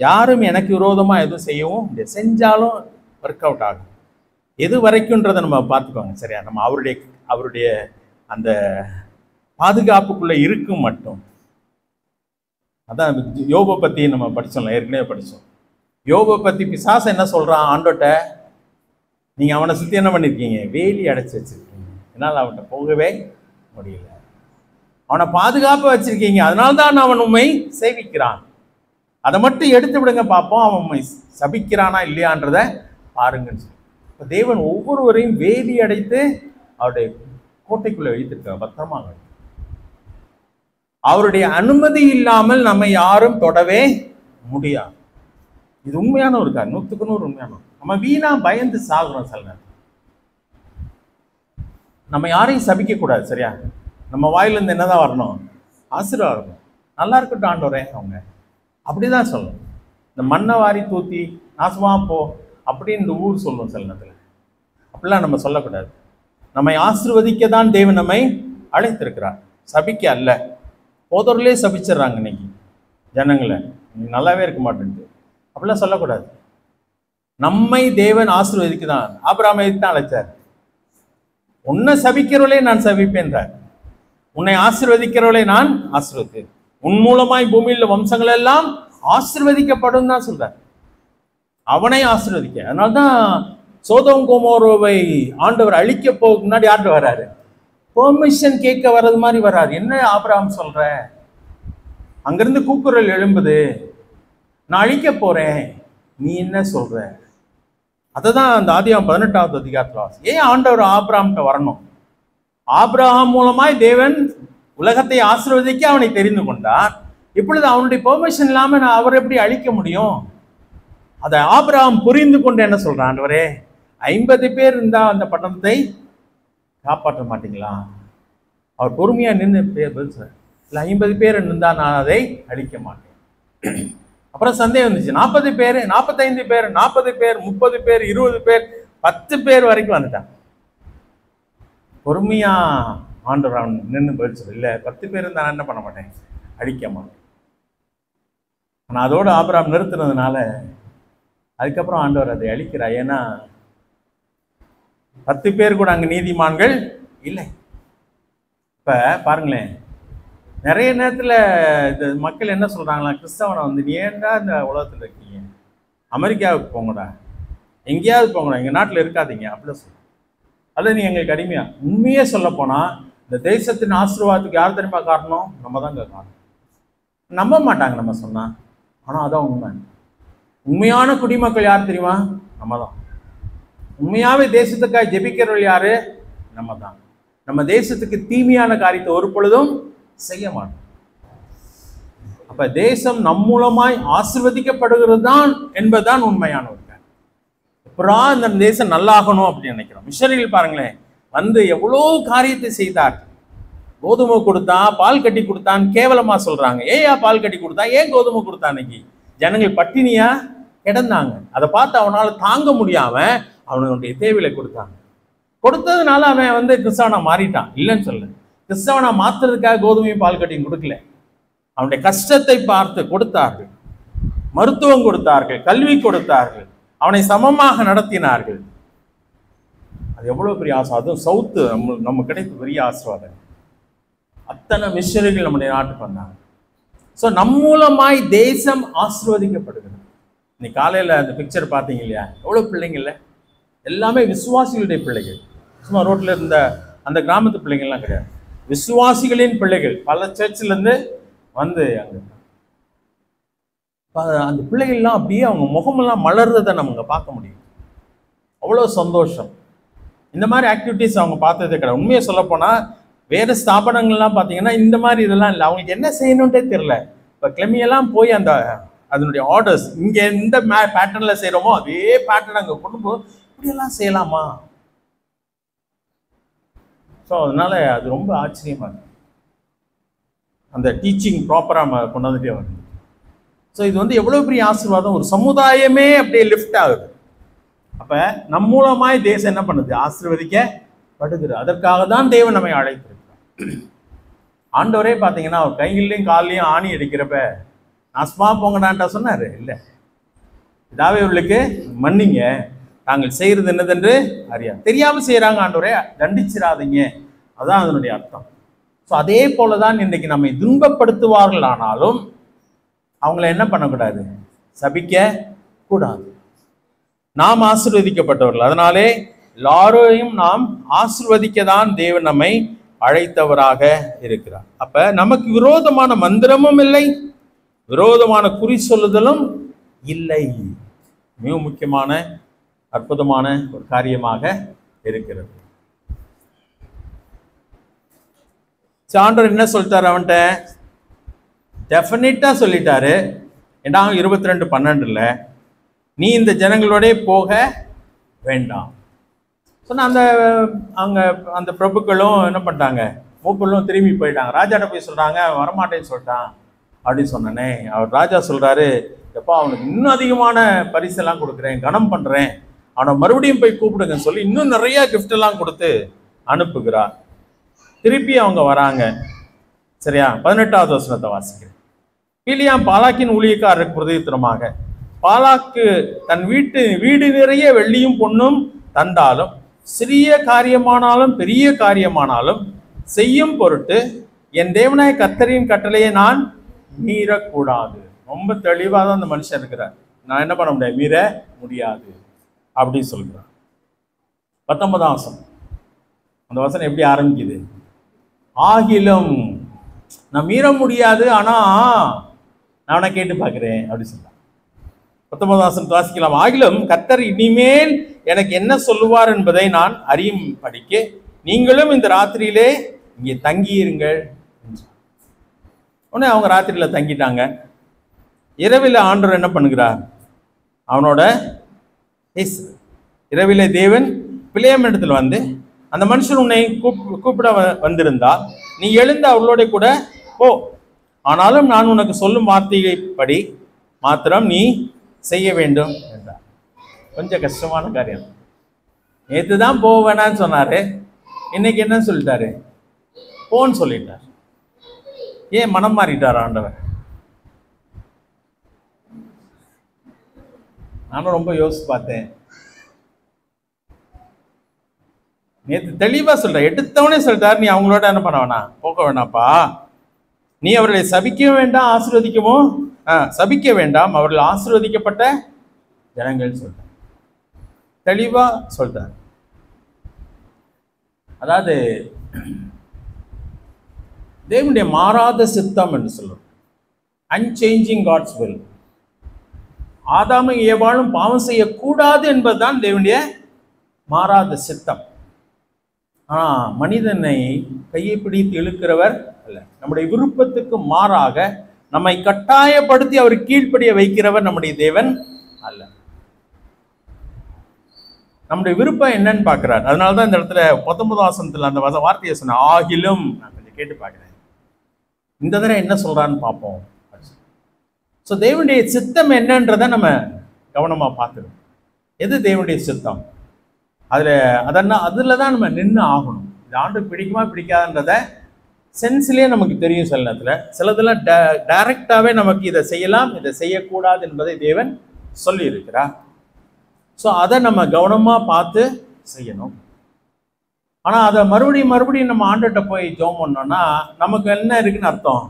யாரும் எனக்கு விரோதமாக எதுவும் செய்யவும் செஞ்சாலும் ஒர்க் அவுட் ஆகும். எது வரைக்கும்ன்றதை நம்ம பார்த்துக்கோங்க. சரியா, நம்ம அவருடைய அந்த பாதுகாப்புக்குள்ளே இருக்கும் மட்டும். அதான் யோபை பற்றி நம்ம படித்தோம்ல, ஏற்கனவே படித்தோம். யோபை பற்றி பிசாசு என்ன சொல்கிறான் ஆண்டோட்ட, நீங்கள் அவனை சுற்றி என்ன பண்ணியிருக்கீங்க, வேலி அடைச்சி வச்சுருக்கீங்க, என்னால் அவன்கிட்ட போகவே முடியல, அவனை பாதுகாப்பாக வச்சுருக்கீங்க, அதனால தான் அவன் உண்மை சேவிக்கிறான், அதை மட்டும் எடுத்து விடுங்க பார்ப்போம், அவன் உண்மை சபிக்கிறானா இல்லையான்றத பாருங்கன்னு சொல்லி. இப்போ தேவன் ஒவ்வொருவரையும் வேலி அடைத்து அவருடைய கோட்டைக்குள்ளே வைத்திருக்கார், பத்திரமா. அவருடைய அனுமதி இல்லாமல் நம்ம யாரும் தொடவே முடியாது. இது உண்மையான ஒரு காரணம், 100க்கு 100 உண்மையான. நம்ம வீணா பயந்து சாகுறோம் சில நேரம். நம்ம யாரையும் சபிக்க கூடாது. சரியா, நம்ம வாயிலிருந்து என்னதான் வரணும், ஆசீர்வாதம் வரணும். நல்லா இருக்கட்டும் ஆண்டவரே அவங்க, அப்படிதான் சொல்லணும். இந்த மண்ணை வாரி தூத்தி நாசமா போ அப்படின்னு இந்த ஊர் சொல்லணும் சில நேரத்தில். அப்படிலாம் நம்ம சொல்லக்கூடாது. நம்மை ஆசீர்வதிக்க தான் தேவன் நம்மை அழைத்திருக்கிறார், சபிக்க அல்ல. போதோர்லேயே சபிச்சிடுறாங்க இன்னைக்கு ஜனங்களை, நல்லாவே இருக்க மாட்டேன்ட்டு. அப்படிலாம் சொல்லக்கூடாது. நம்மை தேவன் ஆசீர்வதிக்க தான். ஆபிரகாமை தான் அழைச்சார், உன்னை சபிக்கிறவளே நான் சபிப்பேன்றார், உன்னை ஆசீர்வதிக்கிறவளை நான் ஆசீர்வதித்தேன், உன் மூலமாய் பூமியில் வம்சங்கள் எல்லாம் ஆசீர்வதிக்கப்படும் தான் சொல்றார். அவனை ஆசீர்வதிக்க. அதனால்தான் சோதோம் கோமோரோவை ஆண்டவர் அழிக்க போக முன்னாடி ஆண்டு வர்றாரு, பெர்மிஷன் கேட்க வர்றது மாதிரி வர்றாரு. என்ன ஆபிரகாம் சொல்ற, அங்கிருந்து கூக்குரல் எழும்புது, நான் அழிக்க போறேன், நீ என்ன சொல்ற? அதுதான் அந்த ஆதியாகமம் 18வது அதிகாரத்தில் ஏன் ஆண்டவர் ஆபிரகாம்கிட்ட வரணும்? ஆபிரகாம் மூலமாய் தேவன் உலகத்தை ஆசீர்வதிக்க அவனை தெரிந்து கொண்டார். இப்பொழுது அவனுடைய பெர்மிஷன் இல்லாம நான் அவரை எப்படி அழிக்க முடியும்? அதை ஆபிரகாம் புரிந்து கொண்டு என்ன சொல்றான், ஆண்டவரே 50 பேர் இருந்தா அந்த பட்டணத்தை காப்பாற்ற மாட்டீங்களா? அவர் பொறுமையா நின்று இல்லை 50 பேர் இருந்தா நான் அதை அழிக்க மாட்டேன். அப்புறம் சந்தேகம் வந்துச்சு, 40 பேர், 45 பேர், 40 பேர், 30 பேர், 20 பேர், 10 பேர் வரைக்கும் வந்துட்டான். பொறுமையா ஆண்டவர் அவன் நின்று போயிடுச்சு, இல்லை 10 பேர் இருந்தா நான் என்ன பண்ண மாட்டேன், அழிக்க மாட்டேன். ஆனால் அதோடு ஆபிரகாம் நிறுத்துனதுனால அதுக்கப்புறம் ஆண்டவர் அதை அழிக்கிறார். ஏன்னா 10 பேர் கூட அங்கே நீதிமான்கள் இல்லை. இப்போ பாருங்களேன், நிறைய நேரத்தில் இந்த மக்கள் என்ன சொல்கிறாங்களா, கிறிஸ்தவனை வந்து நீ ஏன்டா இந்த உலகத்தில் இருக்கீங்க, அமெரிக்காவுக்கு போங்கடா, எங்கேயாவது போங்கடா, எங்கள் நாட்டில் இருக்காதீங்க அப்படிலாம் சொல்லுவாங்க. அதை நீ எங்களுக்கு அடிமையா. உண்மையே சொல்ல போனால் இந்த தேசத்தின் ஆசீர்வாதத்துக்கு யார் தெரியுமா காரணம்? நம்ம தான் காரணம். நம்ப மாட்டாங்க நம்ம சொன்னால், ஆனால் அதான் உண்மை. உண்மையான குடிமக்கள் யார் தெரியுமா? நம்ம தான். உண்மையாவே தேசத்துக்காக ஜெபிக்கிறவர்கள் யாரு? நம்ம தான். நம்ம தேசத்துக்கு தீமையான காரியத்தை ஒரு பொழுதும் செய்ய மாட்டோம். அப்ப தேசம் நம் மூலமாய் ஆசீர்வதிக்கப்படுகிறது தான் என்பதுதான் உண்மையான ஒரு காரியம். அப்புறம் இந்த தேசம் நல்லாகணும் அப்படின்னு நினைக்கிறோம். மிஷனரிகள் பாருங்களேன், வந்து எவ்வளோ காரியத்தை செய்தார். கோதுமை கொடுத்தான், பால் கட்டி கொடுத்தான், கேவலமா சொல்றாங்க. ஏயா பால் கட்டி கொடுத்தா, ஏன் கோதுமை கொடுத்தான்? இன்னைக்கு ஜனங்கள் பட்டினியா கிடந்தாங்க. அதை பார்த்து அவனால தாங்க முடியாம அவனுடைய தேவையில கொடுத்தாங்க. கொடுத்ததுனால அவன் வந்து கிறிஸ்தவனா மாறிட்டான், இல்லைன்னு சொல்ல. கிறிஸ்தவனா மாத்துறதுக்காக கோதுமையும் பால் கட்டியும் கொடுக்கல. அவனுடைய கஷ்டத்தை பார்த்து கொடுத்தார்கள், மருத்துவம் கொடுத்தார்கள், கல்வி கொடுத்தார்கள், அவனை சமமாக நடத்தினார்கள். அது எவ்வளவு பெரிய ஆசை. அதுவும் சவுத்து நம்ம கிடைத்த பெரிய ஆசீர்வாதம். அத்தனை மிஷனரிகள் நம்முடைய நாட்டுக்கு வந்தாங்க. ஸோ நம் மூலமாய் தேசம் ஆசீர்வதிக்கப்படுகிறது. இன்னைக்கு காலையில் அந்த பிக்சர் பார்த்தீங்க இல்லையா, எவ்வளோ பிள்ளைங்கள்ல எல்லாமே விசுவாசிகளுடைய பிள்ளைகள். சும்மா ரோட்டில் இருந்த அந்த கிராமத்து பிள்ளைங்கள்லாம் கிடையாது, விசுவாசிகளின் பிள்ளைகள். பல சர்ச்சிலேருந்து வந்து அங்கே அந்த பிள்ளைகள்லாம் அப்படியே அவங்க முகமெல்லாம் மலர்றதை நம்ம பார்க்க முடியும். அவ்வளோ சந்தோஷம். இந்த மாதிரி ஆக்டிவிட்டீஸ் அவங்க பார்த்ததே கிடையாது. உண்மையை சொல்லப்போனால் வேறு ஸ்தாபனங்கள்லாம் பார்த்தீங்கன்னா இந்த மாதிரி இதெல்லாம் இல்லை. அவங்களுக்கு என்ன செய்யணுன்றே தெரியல. இப்போ கிளமியெல்லாம் போய் அந்த அதனுடைய ஆர்டர்ஸ் இங்கே எந்த பேட்டர்னில் செய்கிறோமோ அதே பேட்டர்ன் அங்கே கொண்டு போய் இப்படியெல்லாம் செய்யலாமா? ஸோ அதனால அது ரொம்ப ஆச்சரியமாக இருக்கு. அந்த டீச்சிங் ப்ராப்பராக கொண்டு வந்துட்டே வருது. ஸோ இது வந்து எவ்வளோ பெரிய ஆசீர்வாதம். ஒரு சமுதாயமே அப்படியே லிஃப்ட் ஆகுது. அப்போ நம் மூலமாய் தேசம் என்ன பண்ணுது? ஆசீர்வதிக்கப்படுகிறது. அதற்காக தான் தேவன் நம்மை அழைத்திருக்கிறார். ஆண்டவரே பார்த்தீங்கன்னா அவர் கைகள்லையும் காலையும் ஆணி அடிக்கிறப்ப நாஸ்மா போங்கடான்ட்டா சொன்னார்? இல்லை, இதாவே இவர்களுக்கு மன்னிங்க, தாங்கள் செய்கிறது என்னதென்று அறியா. தெரியாமல் செய்கிறாங்க, ஆண்டவரே தண்டிச்சிடாதீங்க, அதுதான் அதனுடைய அர்த்தம். ஸோ அதே போல தான் இன்றைக்கு நம்மை துன்பப்படுத்துவார்கள், ஆனாலும் அவங்கள என்ன பண்ணக்கூடாது? சபிக்க கூடாது. நாம் ஆசீர்வதிக்கப்பட்டவர்கள். அதனாலே எல்லாரையும் நாம் ஆசீர்வதிக்க தான் தேவன் நம்மை அழைத்தவராக இருக்கிறார். அப்ப நமக்கு விரோதமான மந்திரமும் இல்லை, விரோதமான குறி சொல்லுதலும் இல்லை. மிக முக்கியமான அற்புதமான ஒரு காரியமாக இருக்கிறது. ஆண்டவர் என்ன சொல்லிட்டாரு? அவன்கிட்ட டெஃபினட்டா சொல்லிட்டாரு. 22:12 நீ இந்த ஜனங்களோட போக வேண்டாம் சொன்ன. அந்த பிரபுக்களும் என்ன பண்ணிட்டாங்க? மூப்பர்களும் திரும்பி போயிட்டாங்க. ராஜாட்ட போய் சொல்றாங்க, வரமாட்டேன்னு சொல்லிட்டான் அப்படின்னு சொன்னனே. அவர் ராஜா சொல்றாரு, எப்பா அவனுக்கு இன்னும் அதிகமான பரிசெல்லாம் கொடுக்குறேன், கனம் பண்றேன், அவனை மறுபடியும் போய் கூப்பிடுங்கன்னு சொல்லி இன்னும் நிறைய கிஃப்ட் எல்லாம் கொடுத்து அனுப்புகிறார். திருப்பி அவங்க வராங்க. சரியா? 18வது வசனத்தை வாசிக்கிறேன். பீலியாம் பாலாக்கின் ஊழியக்காரருக்கு பிரதித்திரமாக, பாலாக்கு தன் வீடு நிறைய வெள்ளியும் பொன்னும் தந்தாலும் சிறிய காரியமானாலும் பெரிய காரியமானாலும் செய்யும் பொருட்டு என் தேவனாய கர்த்தரின் கட்டளையை நான் மீறக்கூடாது. ரொம்ப தெளிவாக தான் அந்த மனுஷன் இருக்கிறார். நான் என்ன பண்ண முடியாது? மீற முடியாது அப்படின்னு சொல்கிறார். 19ஆம் வசனம். அந்த வசனம் எப்படி ஆரம்பிக்குது? ஆகிலும் நான் மீற முடியாது, ஆனா நான் அவனை கேட்டு பார்க்கிறேன் அப்படின்னு சொல்றான். 19ஆம் வசனம் வாசிக்கலாம். ஆகிலும் கர்த்தர் இனிமேல் எனக்கு என்ன சொல்லுவார் என்பதை நான் அறியும் படிக்க நீங்களும் இந்த ராத்திரியிலே இங்கே தங்கியிருங்கள். உடனே அவங்க ராத்திரியில தங்கிட்டாங்க. இரவில் ஆண்டவர் என்ன பண்ணுகிறார்? அவனோட இரவிலே தேவன் பிலேயாம் இடத்துல வந்து, அந்த மனுஷன் உன்னை கூப்பிட வந்திருந்தா நீ எழுந்து அவளோட கூட போ, ஆனாலும் நான் உனக்கு சொல்லும் வார்த்தைப்படி மாத்திரம் நீ செய்ய வேண்டும் என்றார். கொஞ்சம் கஷ்டமான காரியம். நேற்று தான் போவேனான்னு சொன்னாரு, இன்னைக்கு என்ன சொல்லிட்டாரு? போன்னு சொல்லிட்டார். ஏன் மனம் மாறிட்டார் ஆண்டவர்? நானும் ரொம்ப யோசிச்சு பார்த்தேன். நேற்று தெளிவா சொல்ற, எடுத்தவனே சொல்லிட்டார், நீ அவங்களோட என்ன பண்ண வேணாம், போக வேணாப்பா, நீ அவர்களை சபிக்க வேண்டாம், ஆசீர்வதிக்கவும் சபிக்க வேண்டாம், அவர்கள் ஆசீர்வதிக்கப்பட்ட ஜனங்கள் சொல்றார். தெளிவா சொல்றார். அதாவது தேவனுடைய மாறாத சித்தம் என்று சொல்றோம். Unchanging God's will. ஆதாமும் ஏவாளும் பாவம் செய்யக்கூடாது என்பதுதான் தேவனுடைய மாறாத சித்தம். மனிதனை கையை பிடித்து இழுக்கிறவர் அல்ல. நம்முடைய விருப்பத்துக்கு மாறாக நம்மை கட்டாயப்படுத்தி அவர் கீழ்ப்படிய வைக்கிறவர் நம்முடைய தேவன் அல்ல. நம்முடைய விருப்பம் என்னன்னு பார்க்கிறார். அதனாலதான் இந்த இடத்துல 19ஆம் வசனத்துல அந்த வார்த்தையை சொன்ன. ஆகிலும் நான் கொஞ்சம் கேட்டு பார்க்கிறேன், இந்த தடவை என்ன சொல்றான்னு பார்ப்போம். ஸோ தேவனுடைய சித்தம் என்னன்றதை நம்ம கவனமா பார்க்கணும். எது தேவனுடைய சித்தம்? அதில் தான் நம்ம நின்று ஆகணும். இது ஆண்டு பிடிக்குமா பிடிக்காதுன்றத சென்ஸ்லேயே நமக்கு தெரியும். சில நேரத்தில் சிலதெல்லாம் டைரக்டாகவே நமக்கு இதை செய்யலாம், இதை செய்யக்கூடாது என்பதை தேவன் சொல்லி இருக்கிறார். ஸோ அதை நம்ம கவனமாக பார்த்து செய்யணும். ஆனால் அதை மறுபடியும் நம்ம ஆண்டுகிட்ட போய் ஜெபம் பண்ணோம்னா நமக்கு என்ன இருக்குன்னு அர்த்தம்?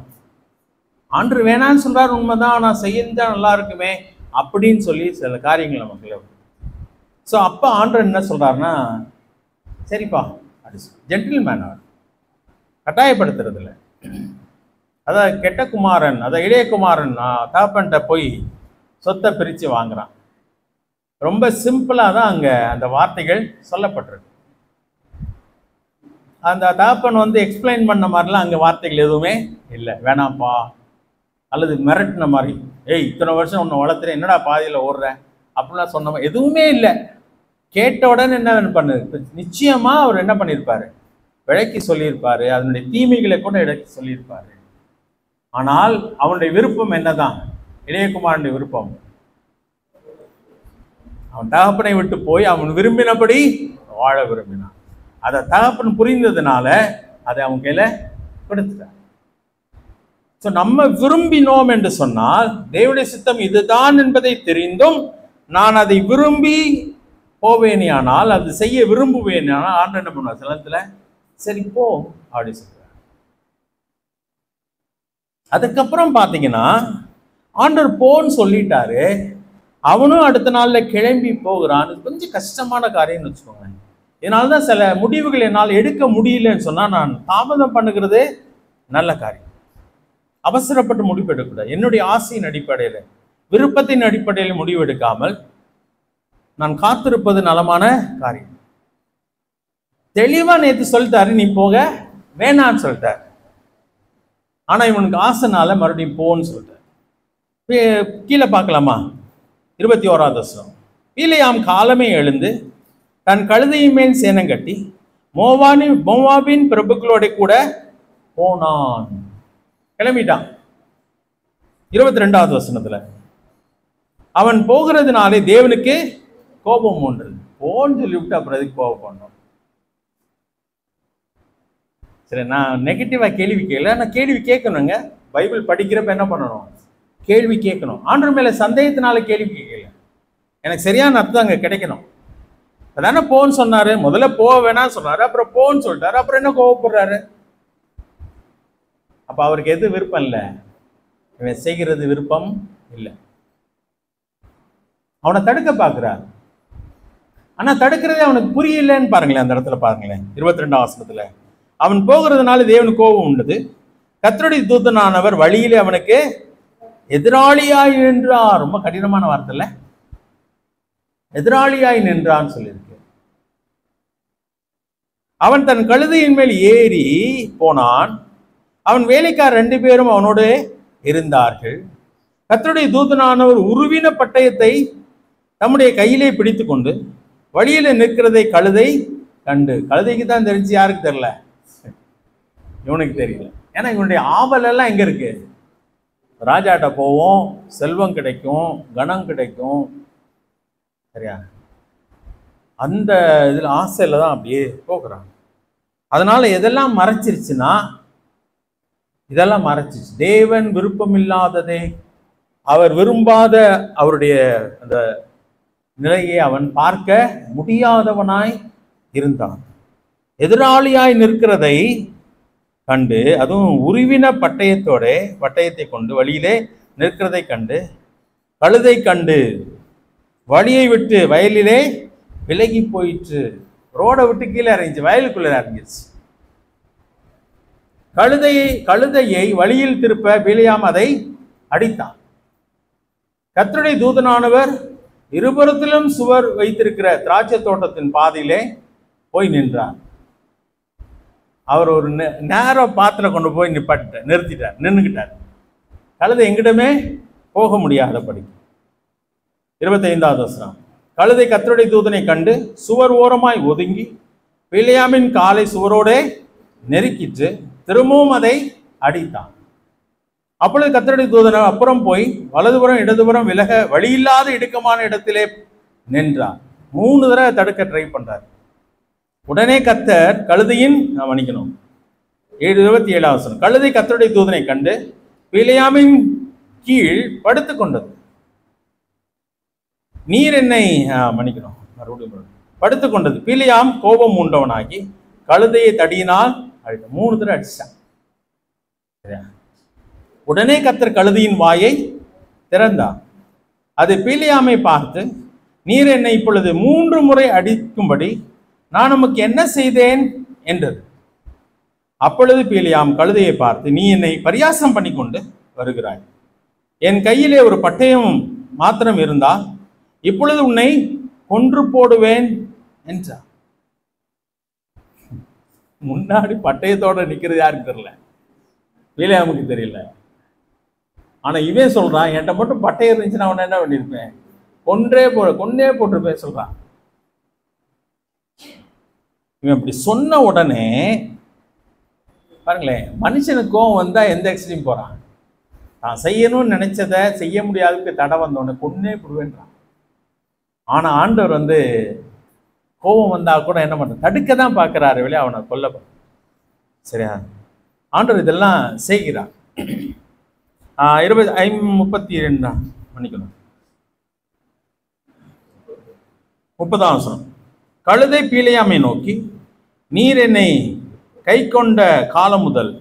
ஆண்டவர் வேணான்னு சொல்றாரு, உண்மைதான், நான் செஞ்சா நல்லா இருக்குமே அப்படின்னு சொல்லி சில காரியங்கள் நமக்கு. ஸோ அப்போ ஆண்டவர் என்ன சொல்றாருன்னா, சரிப்பா அப்படி ஜென்டில்மேன், அவர் கட்டாயப்படுத்துறது இல்லை. அதான் கெட்ட குமாரன், அதான் இளைய குமாரன் தகப்பன்கிட்ட போய் சொத்தை பிரித்து வாங்குறான். ரொம்ப சிம்பிளாக தான் அங்கே அந்த வார்த்தைகள் சொல்லப்பட்டிருக்கு. அந்த தகப்பன் வந்து எக்ஸ்பிளைன் பண்ண மாதிரிலாம் அங்கே வார்த்தைகள் எதுவுமே இல்லை. வேணாம்ப்பா, அல்லது மிரட்டின மாதிரி, ஏய் இத்தனை வருஷம் உன்னை வளர்த்துறேன், என்னடா பாதியில் ஓடுற அப்படிலாம் சொன்ன மாதிரி எதுவுமே இல்லை. கேட்ட உடனே என்ன பண்ணுது, நிச்சயமா அவர் என்ன பண்ணியிருப்பாரு, விளக்கி சொல்லியிருப்பாரு, அதனுடைய தீமைகளை கூட விளக்கி சொல்லியிருப்பாரு. ஆனால் அவனுடைய விருப்பம் என்னதான், இளையகுமாரனுடைய விருப்பம், அவன் தகப்பனை விட்டு போய் அவன் விரும்பினபடி வாழ விரும்பினான். அதை தகப்பன் புரிந்ததுனால அதை அவன் கையில கொடுத்துட்டான். ஸோ நம்ம விரும்பினோம் என்று சொன்னால், தேவனுடைய சித்தம் இதுதான் என்பதை தெரிந்தும் நான் அதை விரும்பி போவேனியானால், அது செய்ய விரும்புவேனியானால் ஆண்டு என்ன பண்ணுவார், சில நேரத்துல சரி போ அப்படி சொல்றார். அதுக்கப்புறம் பார்த்தீங்கன்னா ஆண்டவர் போன்னு சொல்லிட்டாரு, அவனும் அடுத்த நாள்ல கிளம்பி போகிறான். இது கொஞ்சம் கஷ்டமான காரியம்னு வச்சுக்கோங்க. இதனால்தான் சில முடிவுகள் என்னால் எடுக்க முடியலன்னு சொன்னா நான் தாமதம் பண்ணுகிறது நல்ல காரியம். அவசரப்பட்டு முடிவு எடுக்கக்கூடாது. என்னுடைய ஆசையின் அடிப்படையில், விருப்பத்தின் அடிப்படையில் முடிவு எடுக்காமல் நான் காத்திருப்பது நலமான காரியம். தெளிவா நேற்று சொல்லிட்டாரு, நீ போக வேணான்னு சொல்லிட்டாரு. ஆனா இவனுக்கு ஆசைனால மறுபடியும் போன்னு சொல்லிட்டாரு. கீழே பார்க்கலாமா, 21வது வசனம். பிலேயாம் காலமே எழுந்து தன் கழுதையின் மேல் சேனம் கட்டி மோவாபின் பிரபுக்களோட கூட போனான். கிளம்பிட்டான். 22வது வசனத்துல, அவன் போகிறதுனாலே தேவனுக்கு கோபம் ஒன்று. போன்னு சொல்லிவிட்டு அப்புறம் எதுக்கு கோபம் பண்ணோம்? சரி, நான் நெகட்டிவா கேள்வி கேட்கல, நான் கேள்வி கேட்கணுங்க. பைபிள் படிக்கிறப்ப என்ன பண்ணணும், கேள்வி கேட்கணும். ஆண்டவர் மேல சந்தேகத்தினால கேள்வி கேட்கல, எனக்கு சரியான அர்த்தம் அங்க கிடைக்கணும். அதானே போன்னு சொன்னாரு, முதல்ல போக வேணாம்னு சொன்னாரு, அப்புறம் போன்னு சொல்லிட்டாரு, அப்புறம் என்ன கோவப்படுறாரு? அப்ப அவருக்கு எது விருப்பம் இல்லை, இவன் செய்கிறது விருப்பம் இல்லை. அவனை தடுக்க பார்க்கிறார், ஆனா தடுக்கிறதே அவனுக்கு புரியலன்னு பாருங்களேன். அந்த இடத்துல பாருங்களேன், 22ஆம் வசனத்துல, அவன் போகிறதுனால தேவனுக்கு கோபம் உண்டது, கர்த்தருடைய தூதனானவர் வழியிலே அவனுக்கு எதிராளியாய் நின்றார். ரொம்ப கடினமான வார்த்தை இல்ல, எதிராளியாய் நின்றான்னு சொல்லியிருக்கு. அவன் தன் கழுதையின் மேல் ஏறி போனான், அவன் வேலைக்கார் 2 பேரும் அவனோடு இருந்தார்கள். கர்த்தருடைய தூதனானவர் உருவின பட்டயத்தை தம்முடைய கையிலே பிடித்து கொண்டு வழியில நிற்கிறதை கழுதை கண்டு. கழுதைக்கு தான் தெரிஞ்சு, யாருக்கு தெரியல, இவனுக்கு தெரியல. ஏன்னா இவனுடைய ஆவல் எல்லாம் எங்க இருக்கு, ராஜாட்ட போவோம், செல்வம் கிடைக்கும், கணம் கிடைக்கும், சரியா, அந்த இதுல ஆசையில தான் அப்படியே போகிறான். அதனால எதெல்லாம் மறைச்சிருச்சுன்னா, இதெல்லாம் மறைச்சிச்சு. தேவன் விருப்பம் இல்லாததை, அவர் விரும்பாத அவருடைய அந்த நிலையை அவன் பார்க்க முடியாதவனாய் இருந்தான். எதிராளியாய் நிற்கிறதை கண்டு, அதுவும் உருவின பட்டயத்தை கொண்டு வழியிலே நிற்கிறதை கண்டு, கழுதை கண்டு வழியை விட்டு வயலிலே விலகி போயிற்று. ரோடை விட்டு கீழே இறங்கிச்சு, வயலுக்குள்ள இறங்கிச்சு. கழுதையை வழியில் திருப்ப பிலேயாம் அதை அடித்தான். கர்த்தருடைய தூதனானவர் இருபுறத்திலும் சுவர் வைத்திருக்கிற திராட்சை தோட்டத்தின் பாதையிலே போய் நின்றார். அவர் ஒரு நேரம் பாத்திரம் கொண்டு போய் நிறுத்திட்டார். கழுதை எங்கிடமே போக முடியாதபடி. 25வது வசனம், கழுதை கர்த்தருடைய தூதனை கண்டு சுவர் ஓரமாய் ஒதுங்கி பிலேயாமின் காலை சுவரோடே நெருக்கிட்டு திரும்பவும் அதை அடித்தான். அப்பொழுது கர்த்தருடைய தூதன் அப்புறம் போய் வலதுபுறம் இடதுபுறம் விலக வழியில்லாத இடுக்கமான இடத்திலே நின்றார். 3 தடவை தடுக்க ட்ரை பண்றார். உடனே கர்த்தர் கழுதையின், மன்னிக்கணும், 27வது வசனம், கழுதை கர்த்தருடைய தூதனை கண்டு பிலேயாமின் கீழ் படுத்து கொண்டது. நீர் என்னை, மன்னிக்கணும், மறுபடியும் படுத்து கொண்டது. பிலேயாம் கோபம் உண்டவனாகி கழுதையை தடியினால் 3 தடவை அடிச்சான். உடனே கர்த்தர் கழுதையின் வாயை திறந்தார். அது பிலியாமை பார்த்து, நீர் என்னை இப்பொழுது 3 முறை அடிக்கும்படி நான் உமக்கு என்ன செய்தேன் என்றது. அப்பொழுது பிலியாம் கழுதையை பார்த்து, நீ என்னை பரியாசம் பண்ணி கொண்டு வருகிறாய். என் கையிலே ஒரு பட்டயம் மாத்திரம் இருந்தால் இப்பொழுது உன்னை கொன்று போடுவேன் என்றார். முன்னாடி பட்டயத்தோட நிக்கிறது யாருக்கு தெரியல, பிலியாமுக்கு தெரியல. ஆனா இவன் சொல்றான், என்கிட்ட மட்டும் பட்டயம் இருந்துச்சுன்னா அவனை என்ன பண்ணிருப்பேன், கொன்னே போட்டிருப்பேன் சொல்றான். இவன் இப்படி சொன்ன உடனே பாருங்களேன், மனுஷனுக்கு கோவம் வந்தா எந்த எக்ஸ்ட்ரீம் போறான், தான் செய்யணும்னு நினைச்சதை செய்ய முடியாதுக்கு தடை வந்தோடனே கொன்னே போடுவேன்றான். ஆனா ஆண்டவர் கோபம் வந்தா கூட என்ன பண்ற, தடுக்க தான் பார்க்கிறாரு, வெளியே அவனை கொல்ல. சரியா, ஆண்டவர் இதெல்லாம் செய்கிறார். 32 மன்னிக்கணும் 30ஆம் வசனம். கழுதை பிலியாமை நோக்கி, நீர் என்னை கை கொண்ட காலம் முதல்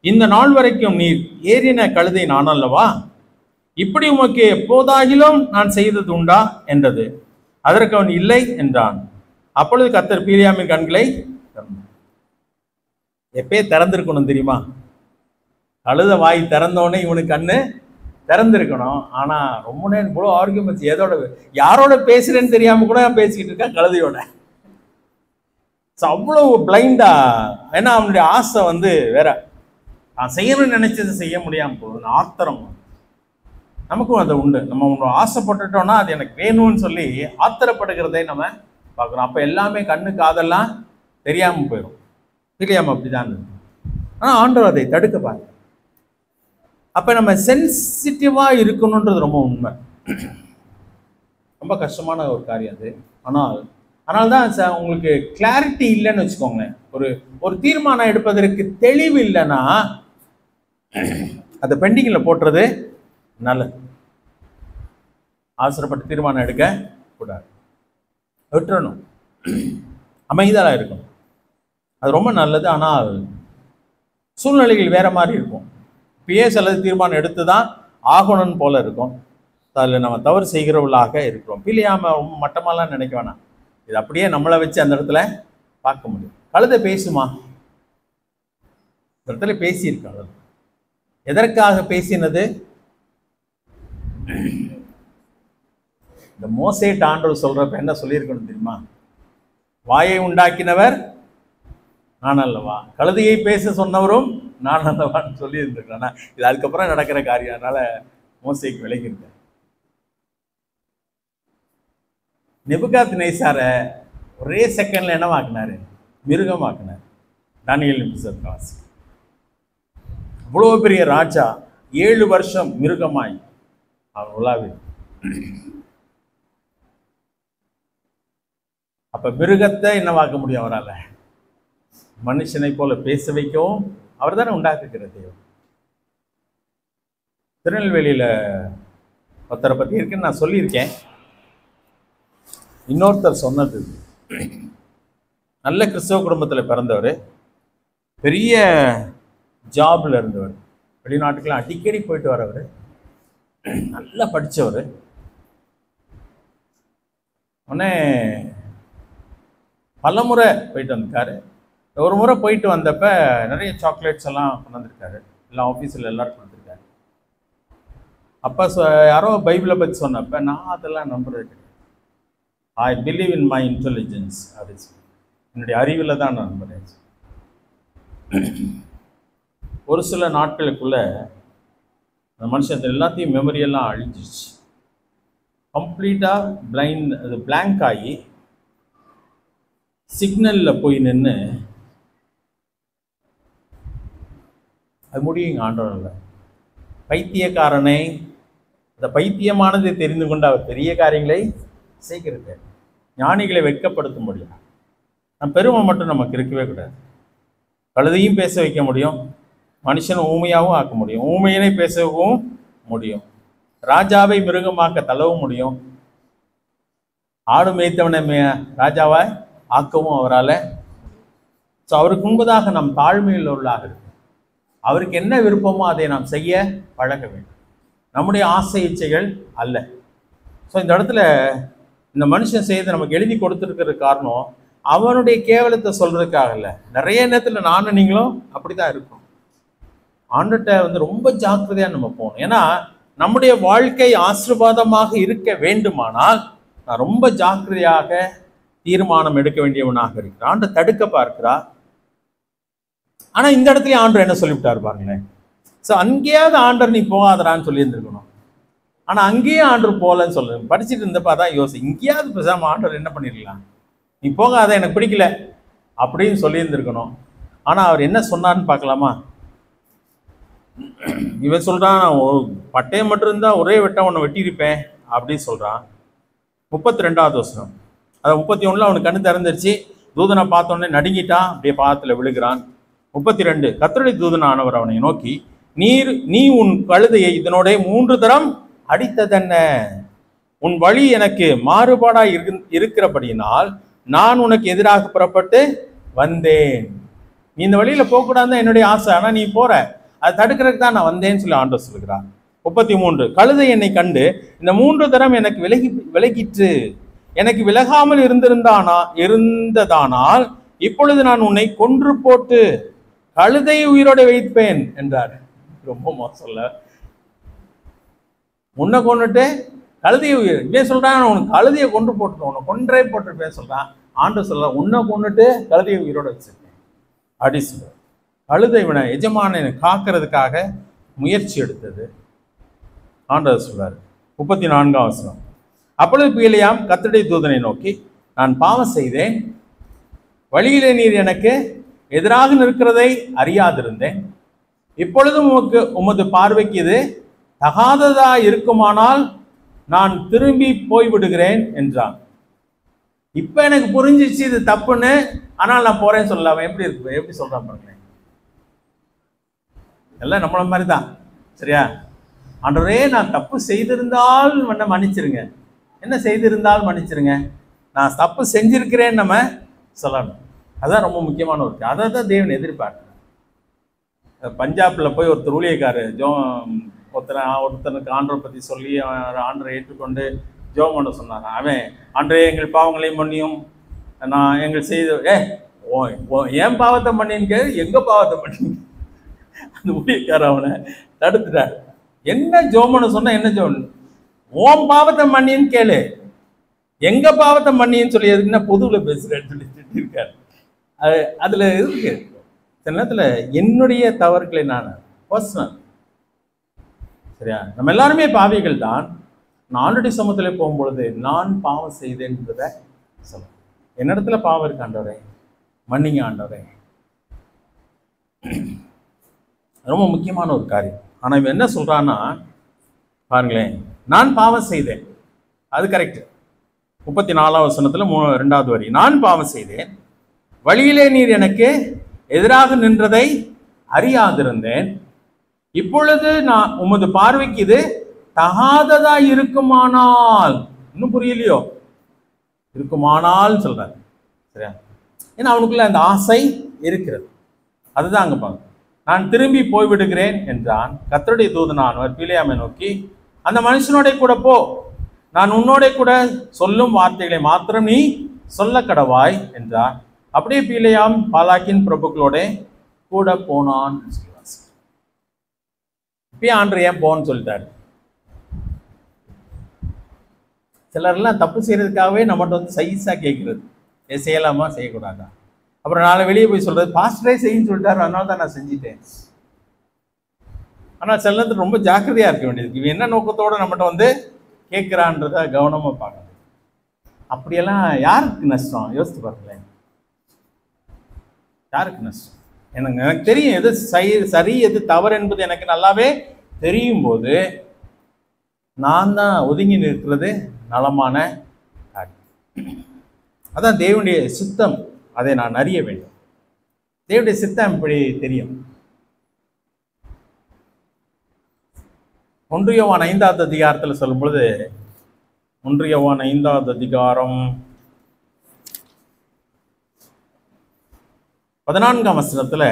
இந்த நாள் வரைக்கும் நீர் ஏறின கழுதை நான் அல்லவா? இப்படி உமக்கு எப்போதாகிலும் நான் செய்தது உண்டா என்றது. அதற்கு அவன் இல்லை என்றான். அப்பொழுது கர்த்தர் பிலியாமின் கண்களை எப்பயே திறந்திருக்கணும் தெரியுமா? கழுத வாய் திறந்தோடனே இவனுக்கு கண்ணு திறந்திருக்கணும். ஆனா ரொம்ப நேரம் இவ்வளோ ஆர்கியூமெண்ட்ஸ், யாரோட பேசுறேன்னு தெரியாம கூட பேசிக்கிட்டு இருக்கா கழுதையோட. அவ்வளவு பிளைண்டா. ஏன்னா அவனுடைய ஆசை வேற, நான் செய்யணும்னு நினைச்சது செய்ய முடியாம போகுது, ஆத்திரம். நமக்கும் அது உண்டு. நம்ம ஒன்று ஆசைப்பட்டுட்டோம்னா அது எனக்கு வேணும்னு சொல்லி ஆத்திரப்படுகிறதை நம்ம பார்க்குறோம். அப்போ எல்லாமே கண்ணு காதெல்லாம் தெரியாம போயிடும். தெரியாம அப்படிதான் இருக்கு. ஆனால் ஆண்டவர் அதை தடுக்க பாருங்க. அப்போ நம்ம சென்சிட்டிவா இருக்கணுன்றது ரொம்ப உண்மை. ரொம்ப கஷ்டமான ஒரு காரியம் அது. அதனால்தான் உங்களுக்கு கிளாரிட்டி இல்லைன்னு வச்சுக்கோங்களேன். ஒரு தீர்மானம் எடுப்பதற்கு தெளிவு இல்லைன்னா அதை பெண்டிங்கில் போட்டுறது நல்லது. அவசரப்பட்டு தீர்மானம் எடுக்க கூடாது, விட்டுறணும், அமைதியாக இருக்கணும். அது ரொம்ப நல்லது. ஆனால் சூழ்நிலைகள் வேற மாதிரி இருக்கும். இப்பயே சிலது தீர்மானம் எடுத்து தான் ஆகணும்னு போல இருக்கும். அதில் நம்ம தவறு செய்கிறவர்களாக இருக்கிறோம். பிலியாம ரொம்ப மட்டமாலாம் நினைக்க வேணாம். இது அப்படியே நம்மளை வச்சு அந்த இடத்துல பார்க்க முடியும். கழுதை பேசுமா? இந்த இடத்துல பேசியிருக்காங்க. எதற்காக பேசினது? இந்த மோசேட்ட ஆண்டவர் சொல்றப்ப என்ன சொல்லியிருக்கணும் தெரியுமா? வாயை உண்டாக்கினவர் நான் அல்லவா, கழுதையை பேச சொன்னவரும் நான் அல்லவான்னு சொல்லி இருந்திருக்கேன். இது அதுக்கப்புறம் நடக்கிற காரியம், அதனால மோசேக்கு விலகிருக்க. நெபுகாத்நேச்சார ஒரே செகண்ட்ல என்னவாக்குனாரு? மிருகமாக்குனார். தானியேல் புத்தகத்தை அவ்வளோ பெரிய ராஜா 7 வருஷம் மிருகமாய் அவர் உலாவி. அப்ப மிருகத்தை என்னவாக்க முடியும் அவரால்? மனுஷனை போல பேச வைக்கவும் அவர் தானே உண்டாக்குகிற தேவன். திருநெல்வேலியில ஒருத்தரை பத்தி இருக்குன்னு நான் சொல்லியிருக்கேன். இன்னொருத்தர் சொன்னது, நல்ல கிறிஸ்தவ குடும்பத்தில் பிறந்தவர், பெரிய ஜாப்ல இருந்தவர், வெளிநாட்டுக்கெல்லாம் அடிக்கடி போயிட்டு வரவர், நல்லா படித்தவர். உடனே பல முறை போயிட்டு வந்திருக்காரு. ஒரு முறை போயிட்டு வந்தப்ப நிறைய சாக்லேட்ஸ் எல்லாம் கொண்டு வந்திருக்காரு. எல்லாம் ஆஃபீஸில் எல்லாரும் கொடுத்துருக்காரு. அப்போ யாரோ பைபிளை பற்றி சொன்னப்ப நான் அதெல்லாம் நம்புறது கிடையாது. I believe in my intelligence அப்படின்னு சொல்லி, என்னுடைய அறிவில் தான் நான் நம்புறேன். ஒரு சில நாட்களுக்குள்ள அந்த மனுஷன் எல்லாத்தையும் மெமரியெல்லாம் அழிஞ்சிச்சு. கம்ப்ளீட்டாக பிளாங்க் ஆகி சிக்னலில் போய் நின்று அது முடியுங்க ஆண்டவரில். பைத்தியக்காரனை, அந்த பைத்தியமானதை தெரிந்து கொண்டு அவர் பெரிய காரியங்களை செய்கிறது. ஞானிகளை வெட்கப்படுத்த முடியும். பெருமை மட்டும் நமக்கு இருக்கவே கூடாது. கழுதையும் பேச வைக்க முடியும், மனுஷன் ஊமையாகவும் ஆக்க முடியும், ஊமையினை பேசவும் முடியும், ராஜாவை மிருகமாக்க தள்ளவும் முடியும், ஆடு மேய்த்தவனை ராஜாவை ஆக்கவும் அவரால். ஸோ அவருக்கு முன்பதாக நம் தாழ்மையில் உள்ளாக இருக்கு. அவருக்கு என்ன விருப்பமோ அதை நாம் செய்ய பழக வேண்டும், நம்முடைய ஆசை இச்சைகள் அல்ல. ஸோ இந்த இடத்துல இந்த மனுஷன் செய்து நமக்கு எழுதி கொடுத்துருக்கிற காரணம் அவனுடைய கேவலத்தை சொல்றதுக்காக இல்லை. நிறைய நேரத்தில் நானும் நீங்களும் அப்படிதான் இருக்கும். ஆண்டுகிட்ட ரொம்ப ஜாக்கிரதையா நம்ம போகணும். ஏன்னா நம்முடைய வாழ்க்கை ஆசீர்வாதமாக இருக்க வேண்டுமானால் நான் ரொம்ப ஜாக்கிரதையாக தீர்மானம் எடுக்க வேண்டியவனாக இருக்கிறான். ஆண்டு தடுக்க பார்க்கிறார். ஆனா இந்த இடத்துல ஆண்டவர் என்ன சொல்லிவிட்டாரு பாருங்களேன். ஸோ அங்கேயாவது ஆண்டவர் நீ போகாதரான்னு சொல்லியிருந்துருக்கணும். ஆனா அங்கேயே ஆண்டவர் போகலன்னு சொல்லுங்க. படிச்சுட்டு இருந்தப்ப தான் இங்கேயாவது பேசாம ஆண்டவர் என்ன பண்ணிருக்கலாம், நீ போகாத எனக்கு பிடிக்கல அப்படின்னு சொல்லியிருந்திருக்கணும். ஆனா அவர் என்ன சொன்னார்னு பார்க்கலாமா? இவன் சொல்றான், பட்டயம் மட்டும் இருந்தா ஒரே வெட்ட உன்னை வெட்டியிருப்பேன் அப்படின்னு சொல்றான். 32வது வசனம். அதை 31 அவனுக்கு கண்ணு திறந்துருச்சு. தூதனை பார்த்தோன்னே நடுங்கிட்டான், அப்படியே பாதத்துல விழுகிறான். 32 கர்த்தருடைய தூதனானவர் அவனை நோக்கி, நீ உன் கழுதையை இதனோட 3 தரம் அடித்ததென்ன? உன் வழி எனக்கு மாறுபாடா இருக்கிறபடியினால் நான் உனக்கு எதிராக புறப்பட்டு வந்தேன். நீ இந்த வழியில போகக்கூடாதுதான் என்னுடைய ஆசை, ஆனா நீ போற, அதை தடுக்கிறதுக்கு தான் நான் வந்தேன்னு சொல்லி ஆண்டவர் சொல்கிறார். 33 கழுதை என்னை கண்டு இந்த 3 தரம் எனக்கு விலகிற்று. எனக்கு விலகாமல் இருந்ததானால் இப்பொழுது நான் உன்னை கொன்று போட்டு கழுதையை உயிரோட வைப்பேன் என்றார். ரொம்ப மோசம்ல. உன்னை கொண்டுட்டு கழுதையை உயிர் இப்படியே சொல்றான். உனக்கு கழுதையை கொண்டு போட்டு உன்னை கொன்றே போட்டுருப்பேன் சொல்றான். ஆண்டு சொல்ற உன்னை கொண்டுட்டு கழுதையை உயிரோட வச்சிருக்கேன் அப்படி சொல்ற. கழுதை இவனை எஜமானனை காக்கிறதுக்காக முயற்சி எடுத்தது. ஆண்டவர் சொல்றாரு. 34ஆம் வசனம். அப்பொழுது பிலேயாம் கர்த்தருடைய தூதனை நோக்கி, நான் பாவம் செய்தேன், வழியிலே நீர் எனக்கு எதிராக நிற்கிறதை அறியாதிருந்தேன். இப்பொழுதும் உமது பார்வைக்கு இது தகாததா இருக்குமானால் நான் திரும்பி போய்விடுகிறேன் என்றான். இப்ப எனக்கு புரிஞ்சிச்சு இது தப்புன்னு, ஆனால் நான் போறேன்னு சொல்லலாம். எப்படி சொல்றான் பாருங்க. எல்லாம் நம்மள மாதிரிதான், சரியா? ஆண்டவரே நான் தப்பு செய்திருந்தால் மன்னிச்சிருங்க. என்ன செய்திருந்தால் மன்னிச்சிருங்க, நான் தப்பு செஞ்சிருக்கிறேன்னு நம்ம சொல்லணும். அதுதான் ரொம்ப முக்கியமான ஒரு, அதை தான் தேவன் எதிர்பார்க்க. பஞ்சாப்ல போய் ஒருத்தர் ஊழியக்காரர் ஒருத்தனுக்கு ஆண்டரை பத்தி சொல்லி ஆண்டரை ஏற்றுக்கொண்டு ஜோம் பண்ண சொன்னாங்க. அவன், ஆண்டரே எங்கள் பாவங்களையும் மன்னியும், நான் எங்கள் செய்த என் பாவத்தை மன்னின்னு, எங்க பாவத்தை மன்னிங்க. அந்த ஊழியக்காரர் அவனை தடுத்துட்டார். என்ன ஜோமனை சொன்னா என்ன ஜோம், ஓம் பாவத்தை மன்னின்னு கேளு, எங்க பாவத்தை மன்னின்னு சொல்லி எதுக்குன்னா பொதுவில் பேசுறேன்னு சொல்லி திட்டிருக்காரு. அதுல இருக்கு சில நேரத்துல என்னுடைய தவறுகளை நான் பர்சனல், சரியா? நம்ம எல்லாருமே பாவிகள் தான். நான் ஆல்ரெடி சமூகத்துல போகும்பொழுது நான் பாவம் செய்தேன்றத சொல்ல, என்னிடத்துல பாவம் இருக்கு ஆண்டவரே, மன்னிங்க ஆண்டவரே. ரொம்ப முக்கியமான ஒரு காரியம். ஆனா இவன் என்ன சொல்றான்னா பாருங்களேன், நான் பாவம் செய்தேன், அது கரெக்ட். 34ஆம் வசனத்துல 2வது வரி, நான் பாவம் செய்தேன், வழியிலே நீர் எனக்கு எதிராக நின்றதை அறியாதிருந்தேன். இப்பொழுது நான் உமது பார்வைக்கு இது தகாததா இருக்குமானால், இன்னும் புரியலையோ, இருக்குமானால் சொல்றாரு, சரியா? ஏன்னா அவனுக்குள்ள அந்த ஆசை இருக்கிறது. அதுதான் அங்க பாருங்க. நான் திரும்பி போய்விடுகிறேன் என்றான். கர்த்தருடைய தூதனானவர் பிலேயாமை நோக்கி, அந்த மனுஷனோட கூட போ, நான் உன்னோட கூட சொல்லும் வார்த்தைகளை மாத்திரம் நீ சொல்ல கடவாய் என்றார். அப்படியே பிலேயாம் பாலாக்கின் பிரபுக்களோட கூட போனான். இப்பயே ஆண்டவர் ஏன் போன்னு சொல்லிட்டாரு. சிலர்லாம் தப்பு செய்யறதுக்காகவே நம்மகிட்ட சைஸா கேட்கறது, செய்யலாமா செய்யக்கூடாதா. அப்புறம் நாளை வெளியே போய் சொல்றது, பாஸ்டரே செய்யுன்னு சொல்லிட்டாரு, அதனால தான் நான் செஞ்சிட்டேன். ஆனால் சில நேரத்தில் ரொம்ப ஜாக்கிரதையா இருக்க வேண்டியது. இவன் என்ன நோக்கத்தோட நம்மகிட்ட கேட்கிறான்றத கவனமா பார்க்கணும். அப்படியெல்லாம் யாருக்கு நஷ்டம் யோசித்து பாருங்களேன். யாருக்கு நஷ்டம்? எனக்கு தெரியும் எது சரி எது தவறு என்பது எனக்கு நல்லாவே தெரியும் போது நான் தான் ஒதுங்கி நிற்கிறது நலமான காரியம். அதான் தேவனுடைய சித்தம், அதை நான் அறிய வேண்டும். தேவனுடைய சித்தம் இப்படி தெரியும். 1 யோவான் 5வது அதிகாரத்தில் சொல்லும் பொழுது, 1 யோவான் 5வது அதிகாரம் 14ஆம் வசனத்துல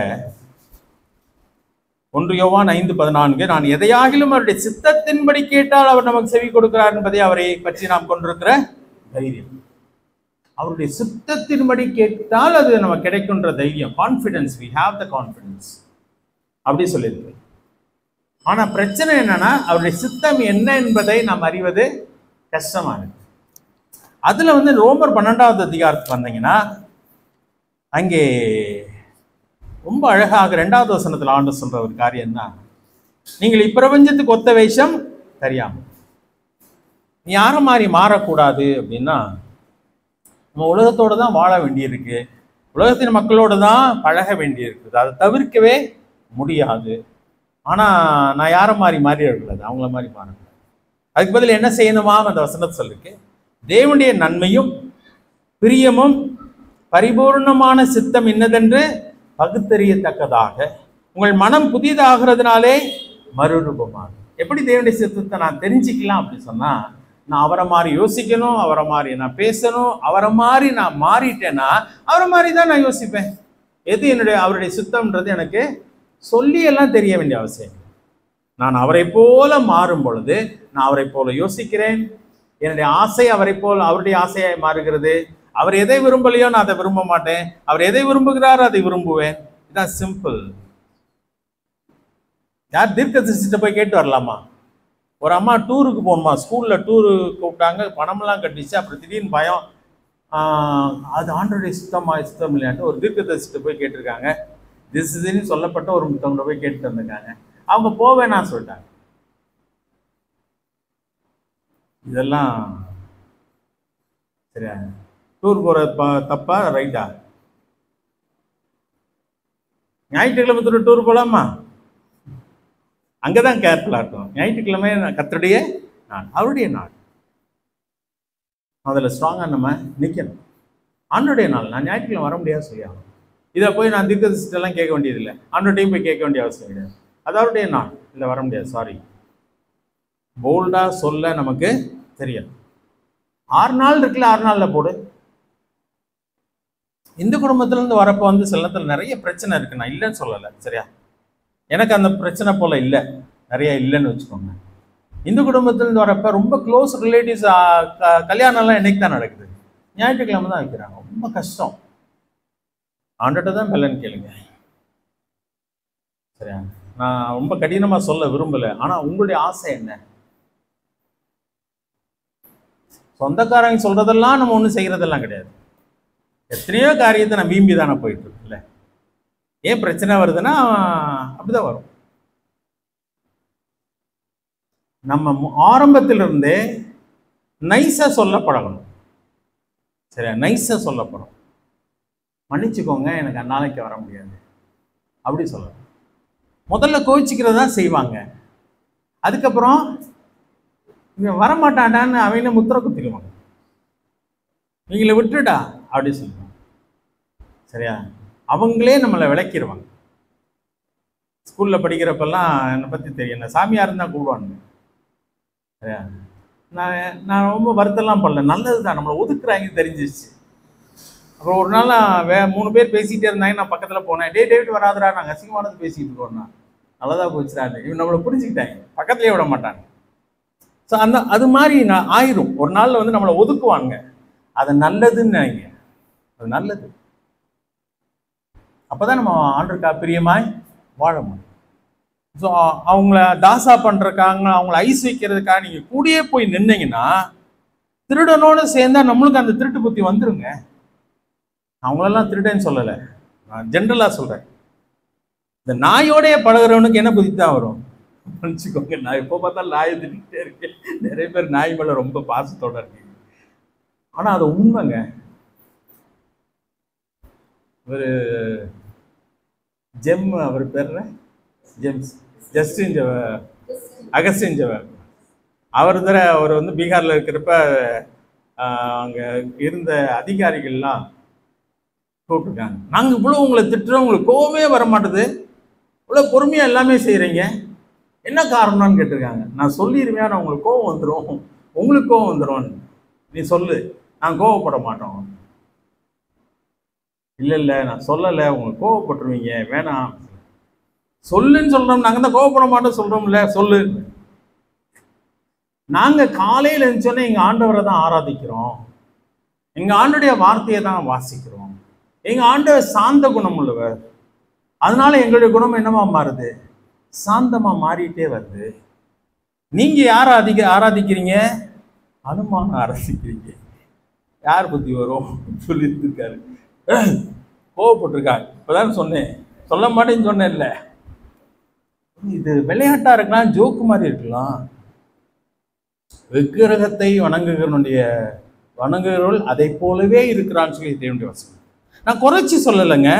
1 யோவான் 5:14, நான் எதையாகிலும் அவருடைய சித்தத்தின்படி கேட்டால் அவர் நமக்கு செவி கொடுக்கிறார் என்பதை அவரை பற்றி நாம் கொண்டிருக்கிற தைரியம். அவருடைய சித்தத்தின்படி கேட்டால் அது நமக்கு கிடைக்கின்ற தைரியம், confidence, we have the confidence அப்படி சொல்லியிருக்கு. ஆனா பிரச்சனை என்னன்னா, அவருடைய சித்தம் என்ன என்பதை நாம் அறிவது கஷ்டமா இருக்கு. அதுல ரோமர் 12வது அதிகாரத்துக்கு வந்தீங்கன்னா, அங்கே ரொம்ப அழகாக 2வது வசனத்துல ஆண்டு சொல்ற ஒரு காரியம் தான், நீங்கள் இப்பிரபஞ்சத்துக்கு ஒத்த வேஷம் தெரியாம நீ யாரை மாதிரி மாறக்கூடாது அப்படின்னா, நம்ம உலகத்தோடு தான் வாழ வேண்டியிருக்கு, உலகத்தின் மக்களோடு தான் பழக வேண்டியிருக்குது, அதை தவிர்க்கவே முடியாது. ஆனால் நான் யாரை மாதிரி மாறிடக்கூடாது, அவங்கள மாதிரி மாறக்கூடாது. அதுக்கு பதில் என்ன செய்யணுமா அந்த வசனத்தை சொல்லிருக்கு, தேவனுடைய நன்மையும் பிரியமும் பரிபூர்ணமான சித்தம் இன்னதென்று பகுத்தறியத்தக்கதாக உங்கள் மனம் புதிதாகிறதுனாலே மறுரூபமாகும். எப்படி தேவனுடைய சித்தத்தை நான் தெரிஞ்சுக்கலாம் அப்படின்னு சொன்னா, நான் அவரை மாதிரி யோசிக்கணும், அவரை மாதிரி நான் பேசணும், அவரை மாதிரி நான் மாறிட்டேன்னா அவரை மாதிரி தான் நான் யோசிப்பேன். எது அவருடைய சித்தம்ன்றது எனக்கு சொல்லி எல்லாம் தெரிய வேண்டிய அவசியம். நான் அவரை போல மாறும் பொழுது நான் அவரை போல யோசிக்கிறேன், என்னுடைய ஆசை அவரை போல் அவருடைய ஆசையாய் மாறுகிறது. அவர் எதை விரும்பலையோ நான் அதை விரும்ப மாட்டேன், அவர் எதை விரும்புகிறாரோ அதை விரும்புவேன். இதுதான் சிம்பிள். யார் தீர்க்கதரிசிட்ட போய் கேட்டு வரலாமா? ஒரு அம்மா டூருக்கு போகணுமா, ஸ்கூலில் டூரு கூப்பிட்டாங்க, பணமெல்லாம் கட்டிச்சு, அப்புறம் திடீர்னு பயம், அது ஆண்டோடைய சித்தம் இல்லையான்ட்டு ஒரு தீர்க்கதரிசிட்ட போய் கேட்டிருக்காங்க. திசுன்னு சொல்லப்பட்ட ஒரு முத்தவங்களை போய் கேட்டு வந்திருக்காங்க. அவங்க போவேன்னு சொல்லிட்டாங்க. இதெல்லாம் சரியா? டூர் போற தப்பா ரைட்டா? ஞாயிற்றுக்கிழமை டூர் போலாமா? அங்கதான் கேர்ஃபுல்லா இருக்கும். ஞாயிற்றுக்கிழமை கர்த்தருடைய நாள், அவருடைய நாள், அதில் ஸ்ட்ராங்கா நம்ம நிற்கணும். ஆண்டோடைய நாள், நான் ஞாயிற்றுக்கிழமை வர முடியாது சொல்லியாகும். இதை போய் நான் தீர்க்கதரிசிட்டெல்லாம் கேட்க வேண்டியதில்லை, ஆண்டோடையும் போய் கேட்க வேண்டிய அவசியம் கிடையாது. அது அவருடைய நாள், இல்லை வர முடியாது, சாரி. போல்டா சொல்ல நமக்கு தெரியும். 6 நாள் இருக்குல்ல, 6 நாள்ல போடு. இந்த குடும்பத்துல இருந்து வரப்போ சில நேரத்தில் நிறைய பிரச்சனை இருக்கு, நான் இல்லைன்னு சொல்லலை, சரியா? எனக்கு அந்த பிரச்சனை போல இல்லை, நிறைய இல்லைன்னு வச்சுக்கோங்க. இந்த குடும்பத்திலேருந்து வரப்ப ரொம்ப க்ளோஸ் ரிலேட்டிவ்ஸ் கல்யாணம்லாம் என்னைக்கு தான் நடக்குது? ஞாயிற்றுக்கிழமை தான் வைக்கிறாங்க. ரொம்ப கஷ்டம். ஆண்டட்ட தான் பலன் கேளுங்க, சரியா? நான் ரொம்ப கடினமா சொல்ல விரும்பல, ஆனா உங்களுடைய ஆசை என்ன? சொந்தக்காரங்க சொல்றதெல்லாம் நம்ம ஒன்றும் செய்யறதெல்லாம் கிடையாது. எத்தனையோ காரியத்தை நான் வீம்பி தானே போயிட்டு இருக்குல்ல. ஏன் பிரச்சனை வருதுன்னா அப்படிதான் வரும். நம்ம ஆரம்பத்திலிருந்தே நைஸா சொல்ல பழகணும், சரியா? நைஸா சொல்லப்படும். மன்னிச்சுக்கோங்க, எனக்கு அந்நாளைக்கு வர முடியாது அப்படி சொல்லணும். முதல்ல கோவிச்சுக்கிறதா செய்வாங்க, அதுக்கப்புறம் இவன் வரமாட்டான்டான்னு அவங்கள முத்திர குத்திடுவாங்க, நீங்கள விட்டுடா அப்படி சொல்லுவாங்க, சரியா? அவங்களே நம்மளை விளக்கிடுவாங்க. ஸ்கூல்ல படிக்கிறப்பெல்லாம் என்னை பற்றி தெரியும், நான் சாமியாருன்னு தான் கூப்பிடுவானுங்க, சரியா? நான் ரொம்ப வருத்தம்லாம் பண்ணல, நல்லது தான், நம்மளை ஒதுக்குறாங்க தெரிஞ்சிச்சு. அப்புறம் ஒரு நாள் 3 பேர் பேசிகிட்டே இருந்தாங்க, நான் பக்கத்தில் போனேன். டேவிட் வராதுரா, நாங்கள் அசிங்கமானது பேசிக்கிட்டு இருக்கோம்னா. நல்லதாக போச்சுறாரு, இவன் நம்மளை புரிஞ்சுக்கிட்டாங்க, பக்கத்துலேயே விட மாட்டாங்க. ஸோ அது மாதிரி நான் ஆயிரும். ஒரு நாளில் நம்மளை ஒதுக்குவாங்க, அது நல்லதுன்னு நினைங்க, அது நல்லது. அப்போதான் நம்ம ஆண்டவருக்கா பிரியமாய் வாழ முடியும். ஸோ அவங்கள தாசா பண்ணுறக்காங்க, அவங்கள ஐஸ் வைக்கிறதுக்காக நீங்கள் கூடயே போய் நின்னீங்கன்னா, திருடனோடு சேர்ந்தா நம்மளுக்கு அந்த திருட்டு புத்தி வந்துருங்க. அவங்களெல்லாம் திருடன்னு சொல்லலை, நான் ஜென்ரலாக சொல்கிறேன். இந்த நாயோடைய பழகிறவனுக்கு என்ன புத்தி தான் வரும் நினச்சிக்கோங்க. நான் எப்போ பார்த்தாலும் நாயை திட்டே இருக்கேன். நிறைய பேர் நாய் மேலே ரொம்ப பாசத்தோட இருக்கீங்க, ஆனால் அது உண்மைங்க. ஒரு ஜெம், அவர் பேர் ஜேம்ஸ் ஜஸ்டின் அகஸ்டின் ஜெவர், அவர் பீகாரில் இருக்கிறப்ப அங்கே இருந்த அதிகாரிகள்லாம் கூப்பிட்டுருக்காங்க. நாங்கள் இவ்வளோ உங்களை திட்டுறோம், உங்களுக்கு கோவமே வர மாட்டுது, இவ்வளோ பொறுமையாக எல்லாமே செய்கிறீங்க, என்ன காரணம்னு கேட்டிருக்காங்க. நான் சொல்லிடுவேன், நான் உங்களுக்கு கோவம் வந்துடும், உங்களுக்கு கோவம் வந்துடும், நீ சொல்லு, நான் கோவப்பட மாட்டோம். இல்லை நான் சொல்லலை, உங்களுக்கு கோவப்பட்டுருவீங்க, வேணாம். சொல்லுன்னு சொல்றோம், நாங்க தான் கோவப்பட மாட்டோம் சொல்றோம்ல, சொல்லு. நாங்க காலையில இருந்துச்சோன்னே எங்க ஆண்டவரை தான் ஆராதிக்கிறோம், எங்க ஆண்டுடைய வார்த்தையை தான் வாசிக்கிறோம். எங்க ஆண்டவர் சாந்த குணம் உள்ளவர், அதனால எங்களுடைய குணம் என்னமா மாறுது? சாந்தமா மாறிட்டே வருது. நீங்க யாரை ஆராதிக்கிறீங்க? அனுமான ஆராதிக்கிறீங்க. யார் புத்தி வரும் சொல்லிட்டு இருக்காரு, கோவப்பட்டிருக்காங்க. இப்பதான் சொன்னேன், சொல்ல மாட்டேன்னு சொன்னேன் இல்ல. இது விளையாட்டா இருக்கலாம், ஜோக்கு மாதிரி இருக்கலாம். விக்கிரகத்தை வணங்குகிறவர்கள் அதை போலவே இருக்கிறான்னு சொல்லி தேவனுடைய வசனம். நான் குறைச்சி சொல்லலைங்க.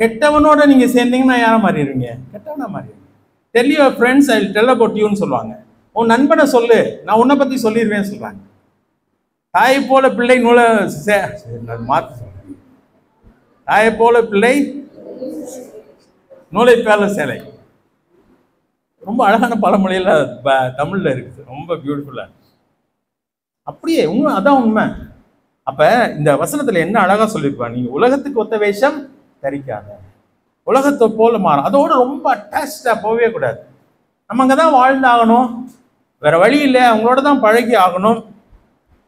கெட்டவனோட நீங்க சேர்ந்தீங்கன்னா யாரை மாறிடுவீங்க? கெட்டவனா மாறிடுவீங்க. Tell your friends I will tell about யூன்னு சொல்லுவாங்க. உன் நண்பனை சொல்லு, நான் உன்னை பத்தி சொல்லிடுவேன்னு சொல்றாங்க. தாயை போல பிள்ளை தாயை போல பிள்ளை நூலை பேல சேலை. ரொம்ப அழகான பழமொழியில தமிழ்ல இருக்குது, ரொம்ப பியூட்டிஃபுல்லா. அப்படியே உண்மை, அதான் உண்மை. அப்ப இந்த வசனத்துல என்ன அழகா சொல்லியிருப்பாங்க, நீங்க உலகத்துக்கு ஒத்த வேஷம் தரிக்காத, உலகத்தை போல மாறும். அதோட ரொம்ப அட்டாச்சா போகவே கூடாது. நம்ம அங்கதான் வாழ்ந்தாகணும், வேற வழி இல்லை, அவங்களோட தான் பழகி ஆகணும்.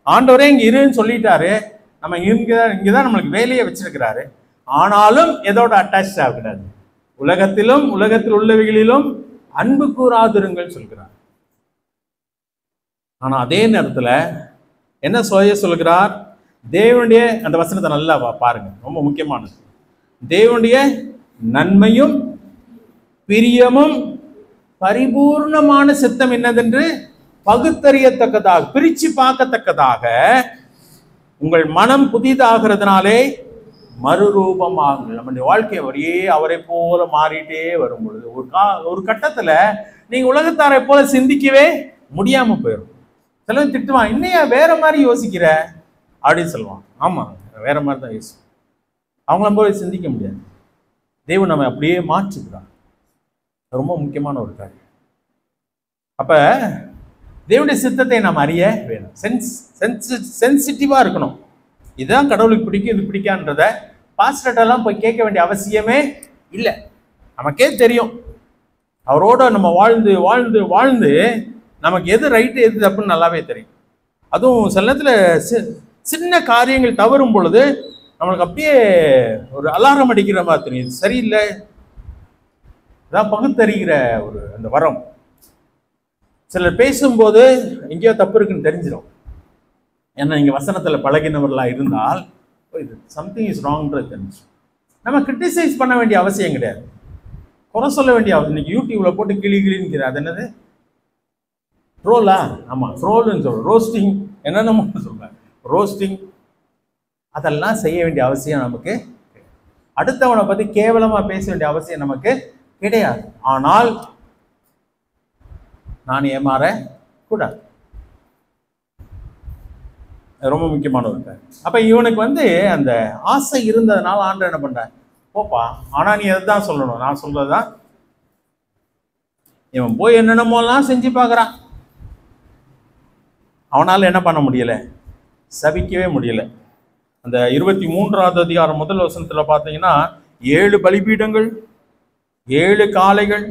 ஆண்டவரே இங்க இருன்னு சொல்லிட்டாரு, நம்ம இங்கதான் நம்மளுக்கு வேலையை வச்சிருக்கிறாரு. ஆனாலும் எதோட அட்டாச் ஆகக்கூடாது? உலகத்திலும் உலகத்தில் உள்ளவைகளிலும் அன்பு கூறாதிருங்கள் சொல்கிறார். ஆனா அதே நேரத்துல என்ன சொல்கிறார்? தேவனுடைய அந்த வசனத்தை நல்லா பாருங்க, ரொம்ப முக்கியமானது. தேவனுடைய நன்மையும் பிரியமும் பரிபூர்ணமான சித்தம் என்னதென்று பகுத்தறியத்தக்கதாக, பிரிச்சு பார்க்கத்தக்கதாக உங்கள் மனம் புதிதாகிறதுனாலே மறுரூபமாகுங்கள். நம்முடைய வாழ்க்கை அப்படியே அவரை போல மாறிட்டே வரும் பொழுது ஒரு கட்டத்துல நீங்க உலகத்தாரை போல சிந்திக்கவே முடியாம போயிடும். சிலர் திட்டுவான், இன்னையா வேற மாதிரி யோசிக்கிற அப்படின்னு சொல்லுவான். ஆமா, வேற மாதிரி தான் யோசிக்கும். அவங்கள போல சிந்திக்க முடியாது. தேவன் நம்ம அப்படியே மாற்றுகிறார். ரொம்ப முக்கியமான ஒரு காரியம். அப்ப தேவனுடைய சித்தத்தை நாம் அறிய வேணும். சென்சிட்டிவா இருக்கணும். இதுதான் கடவுளுக்கு பிடிக்கும், இது பிடிக்கான்றத பாஸ்டர்ட்டெல்லாம் போய் கேட்க வேண்டிய அவசியமே இல்லை. நமக்கே தெரியும். அவரோட நம்ம வாழ்ந்து வாழ்ந்து வாழ்ந்து நமக்கு எது ரைட்டு எது தப்புன்னு நல்லாவே தெரியும். அதுவும் சில நேரத்தில் சின்ன காரியங்கள் தவறும் பொழுது நம்மளுக்கு அப்படியே ஒரு அலாரம் அடிக்கிற மாதிரி தெரியும், இது சரியில்லை. இதான் பகுத்தறிகிற ஒரு அந்த வரம். சிலர் பேசும்போது எங்கேயோ தப்பு இருக்குன்னு தெரிஞ்சிடும். ஏன்னா நீங்க வசனத்துல பழகினவர்களா இருந்தால் இது சம்திங் இஸ் ராங்ன்றது தெரிஞ்சு. நம்ம கிரிட்டிசைஸ் பண்ண வேண்டிய அவசியம் கிடையாது, குறை சொல்ல வேண்டிய அவசியம். இன்னைக்கு யூடியூப்ல போட்டு கிளிக்கிற அது என்னது ட்ரோலா? ஆமா, ட்ரோல்னு சொல்றோம். ரோஸ்டிங் என்னென்னமோ சொல்றாங்க, ரோஸ்டிங். அதெல்லாம் செய்ய வேண்டிய அவசியம் நமக்கு, அடுத்தவனை பத்தி கேவலமா பேச வேண்டிய அவசியம் நமக்கு கிடையாது. ஆனால் நான் ஏமாற கூடாது. ரொம்ப முக்கியமான ஒரு காரியம். அப்ப இவனுக்கு அந்த ஆசை இருந்ததுனால ஆண்டவர் என்ன பண்ற, போப்பா, ஆனா நீ எதுதான் சொல்லணும், நான் சொல்றதுதான். இவன் போய் என்னென்னமோலாம் செஞ்சு பார்க்கறான். அவனால என்ன பண்ண முடியல, சபிக்கவே முடியல. அந்த 23வது அதிகாரம் முதல் வசனத்துல பார்த்தீங்கன்னா 7 பலிபீடங்கள், 7 காளைகள்,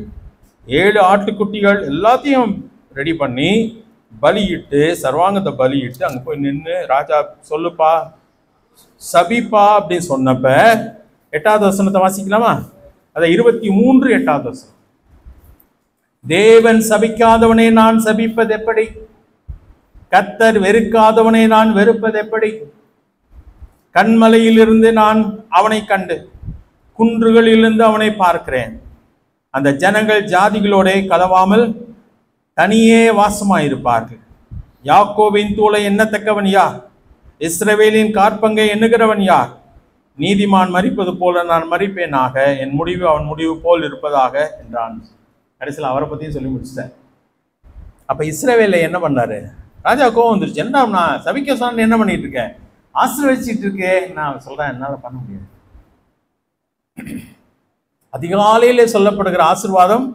7 ஆட்டுக்குட்டிகள் எல்லாத்தையும் ரெடி பண்ணி பலியிட்டு, சர்வாங்கத்தை பலியிட்டு அங்க போய் நின்று, ராஜா சொல்லுப்பா சபிப்பா அப்படின்னு சொன்னப்ப 8வது வசனத்தை வாசிக்கலாமா? அத 23 8வது வசனம். தேவன் சபிக்காதவனை நான் சபிப்பது எப்படி? கர்த்தர் வெறுக்காதவனை நான் வெறுப்பது எப்படி? கண்மலையிலிருந்து நான் அவனை கண்டு குன்றுகளிலிருந்து அவனை பார்க்கிறேன். அந்த ஜனங்கள் ஜாதிகளோட கலவாமல் தனியே வாசமாயிருப்பார்கள். யாக்கோபின் தூளை எண்ணத்தக்கவன் யார்? இஸ்ரவேலின் காற்பங்கை எண்ணுகிறவன் யார்? நீதிமான் மரிப்பது போல நான் மரிப்பேனாக, என் முடிவு அவன் முடிவு போல் இருப்பதாக என்றான். கடைசியில் அவரை பத்தியும் சொல்லி முடிச்சிட்டேன். அப்ப இஸ்ரவேல என்ன பண்ணாரு? ராஜா கோவம் வந்துருச்சு. என்ன நான் சபிக்க சொன்ன என்ன பண்ணிட்டு இருக்கேன், ஆசீர்வதிச்சிட்டு இருக்கேன். நான் சொல்றேன், என்னால பண்ண முடியாது. அதிகாலையிலே சொல்லப்படுகிற ஆசீர்வாதம்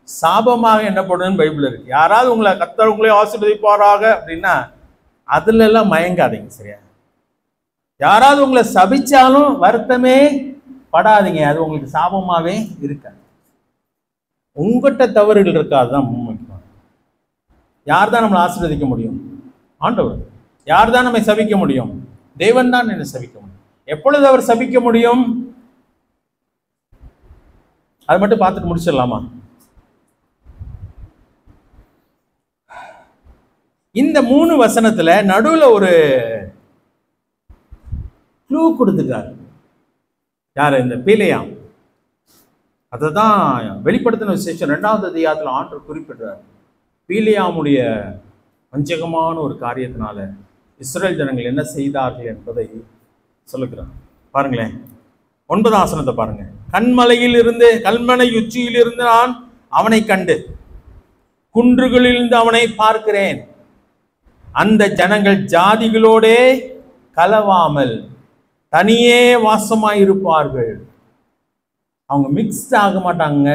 சாபமாக என்னப்படுன்னு பைபிள் இருக்கு. யாராவது உங்களை கர்த்தர் உங்களே ஆசீர்வதிப்பாராக அப்படின்னா அதுல எல்லாம் மயங்காதீங்க, சரியா? யாராவது உங்களை சபிச்சாலும் வருத்தமே படாதீங்க, அது உங்களுக்கு சாபமாவே இருக்காது. உங்ககிட்ட தவறுகள் இருக்காதுதான் முக்கியம். யார் தான் நம்மளை ஆசீர்வதிக்க முடியும்? ஆண்டவர். யார் தான் நம்மை சபிக்க முடியும்? தேவன் தான் என்னை சபிக்க முடியும். எப்பொழுது அவர் சபிக்க முடியும்? அது மட்டும் பார்த்துட்டு முடிச்சிடலாமா? இந்த 3 வசனத்துல நடுவுல ஒரு க்ளூ கொடுத்துட்டார். யாரு? இந்த பீலேயாம். அதுதான் வெளிப்படுத்தின விசேஷம் 2வது அதிகாரத்தில் ஆண்டவர் குறிப்பிடுறார். பீலேயாமுடைய வஞ்சகமான ஒரு காரியத்தினால இஸ்ரேல் ஜனங்கள் என்ன செய்தார்கள் என்பதை சொல்லுகிறார். பாருங்களேன், 9ஆம் வசனத்தை பாருங்க. கண்மலையில் இருந்து, கல்மனை உச்சியில் இருந்து நான் அவனை கண்டு குன்றுகளிலிருந்து அவனை பார்க்கிறேன். அந்த ஜனங்கள் ஜாதிகளோடே கலவாமல் தனியே வாசமாயிருப்பார்கள். அவங்க மிக்ஸ்ட் ஆக மாட்டாங்க.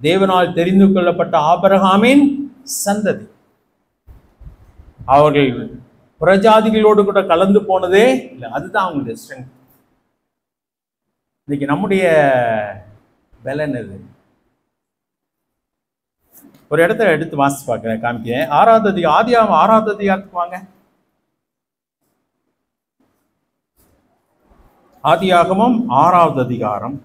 தேவனால் தெரிந்து கொள்ளப்பட்ட ஆபிரகாமின் சந்ததி. அவர்கள் புறஜாதிகளோடு கூட கலந்து போனதே இல்லை. அதுதான் அவங்களுடைய ஸ்ட்ரென்த். இன்னைக்கு நம்முடைய பலன் இது. ஒரு இடத்த எடுத்து வாசிச்சு பார்க்கிறேன், காமிக்கிறேன். 6வது அதிகாரம், ஆதியாகமம் 6வது அதிகாரத்துக்கு வாங்க. ஆதியாகமம் 6வது அதிகாரம்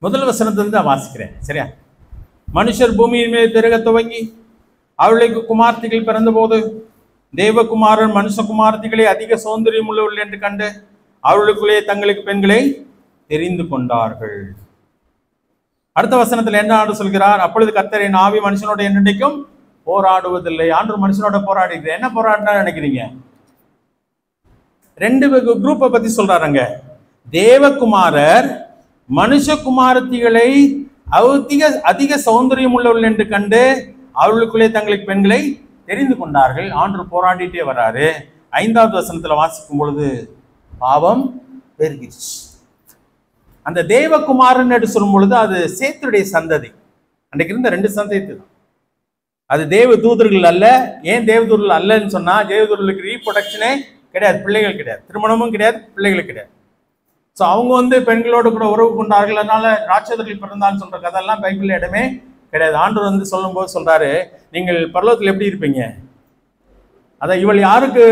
முதல் வசனத்திலிருந்து தான் வாசிக்கிறேன், சரியா? மனுஷர் பூமியின் மேல் பெருக துவங்கி அவர்களுக்கு குமார்த்திகள் பிறந்த போது தேவகுமாரன் மனுஷகுமார்த்திகளை அதிக சௌந்தரியம் உள்ளவர்கள் என்று கண்டு அவர்களுக்குள்ளே தங்களுக்கு பெண்களை தெரிந்து கொண்டார்கள். அடுத்த வசனத்தில் என்ன சொல்கிறார்? அப்பொழுது கர்த்தரின் ஆவி மனுஷனோட என்னைக்கும் போராடுவதில்லை. ஆண்டவர் மனுஷனோட போராடுகிறது. என்ன போராடினா நினைக்கிறீங்க? 2 குரூப்பை பத்தி சொல்றாருங்க. தேவகுமாரர் மனுஷகுமாரத்திகளை அதிக சௌந்தரியம் உள்ளவர்கள் என்று கண்டு அவர்களுக்குள்ளே தங்களுக்கு பெண்களை தெரிந்து கொண்டார்கள். ஆண்டவர் போராடிட்டே வர்றாரு. 5வது வசனத்துல வாசிக்கும் பொழுது பாவம் பெருகிடுச்சு. அந்த தேவகுமாரன் என்று சொல்லும் பொழுது அது சேத்துடைய சந்ததி. அன்றைக்கு இருந்த 2 சந்ததி தான். அது தேவ தூதர்கள் அல்ல. ஏன் தேவ தூதர்கள் அல்லன்னு சொன்னா, தேவ தூதர்களுக்கு ரீப்ரொடக்ஷனே கிடையாது, பிள்ளைகள் கிடையாது, திருமணமும் கிடையாது, பிள்ளைகள் கிடையாது. ஸோ அவங்க பெண்களோடு கூட உறவு கொண்டார்கள். அதனால ராட்சதர்கள் பிறந்தான்னு சொல்ற கதெல்லாம் பைபிள்ல இடமே கிடையாது. ஆண்டவர் சொல்லும் போது சொல்றாரு, நீங்கள் பரலோகத்தில் எப்படி இருப்பீங்க? அதான் இவள் யாருக்கு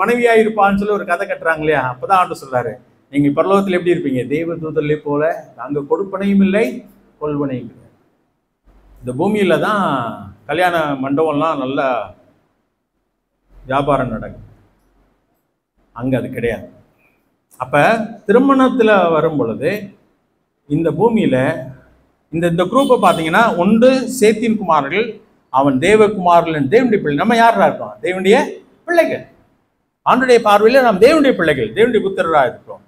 மனைவியா இருப்பான்னு சொல்லி ஒரு கதை கட்டுறாங்க இல்லையா? அப்பதான் ஆண்டவர் சொல்றாரு, நீங்க பரலோகத்தில் எப்படி இருப்பீங்க? தேவ தூதர்களே போல. நாங்க கொடுப்பனையும் இல்லை, கொள்வனையும் இல்லை. இந்த பூமியில தான் கல்யாண மண்டபம்லாம் நல்ல வியாபாரம் நடக்கும். அங்க அது கிடையாது. அப்ப திருமணத்துல வரும் பொழுது இந்த பூமியில இந்த குரூப்பை பார்த்தீங்கன்னா, ஒன்று சேத்தின் குமாரர்கள், அவன் தேவகுமாரர்கள், தேவனுடைய பிள்ளை. நம்ம யாரா இருக்கோம்? தேவனுடைய பிள்ளைகள். ஆண்டுடைய பார்வையில நாம் தேவனுடைய பிள்ளைகள், தேவனுடைய புத்திரராக இருக்கிறோம்.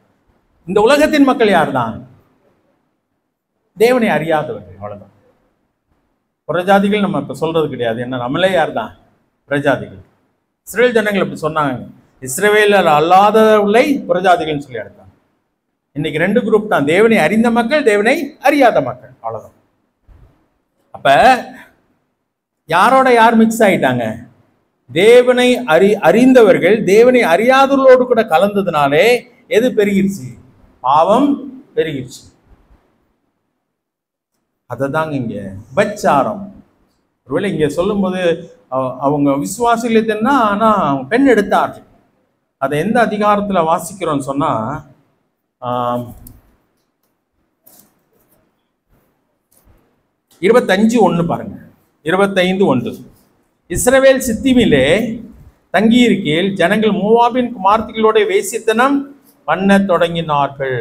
இந்த உலகத்தின் மக்கள் யார் தான்? தேவனை அறியாதவர்கள், அவ்வளவுதான். புறஜாதிகள் நம்ம இப்ப சொல்றது கிடையாது. என்ன, நம்மளே யார் தான்? புறஜாதிகள். இஸ்ரேல் ஜனங்கள் அப்படி சொன்னாங்க. இஸ்ரவேலர் அல்லாதவர்களை புறஜாதிகள்னு சொல்லி எடுத்தாங்க. இன்னைக்கு 2 குரூப் தான், தேவனை அறிந்த மக்கள், தேவனை அறியாத மக்கள், அவ்வளவுதான். அப்ப யாரோட யார் மிக்ஸ் ஆயிட்டாங்க? தேவனை அறிந்தவர்கள் தேவனை அறியாதவர்களோடு கூட கலந்ததுனாலே எது பெருகிருச்சு? பாவம் பெருகிருச்சு. அததாங்க இங்க பச்சாரம். ஒருவேளை இங்க சொல்லும் போது அவங்க விசுவாசிகளை தென்னா, ஆனா அவங்க பெண் எடுத்தார்கள். அதை எந்த அதிகாரத்துல வாசிக்கிறோம்னு சொன்னா, 25:1 பாருங்க. 25:1. இஸ்ரவேல் சித்திமிலே தங்கியிருக்கையில் ஜனங்கள் மோவாபின் குமார்த்திகளோட வேசித்தனம் பண்ண தொடங்கினார்கள்.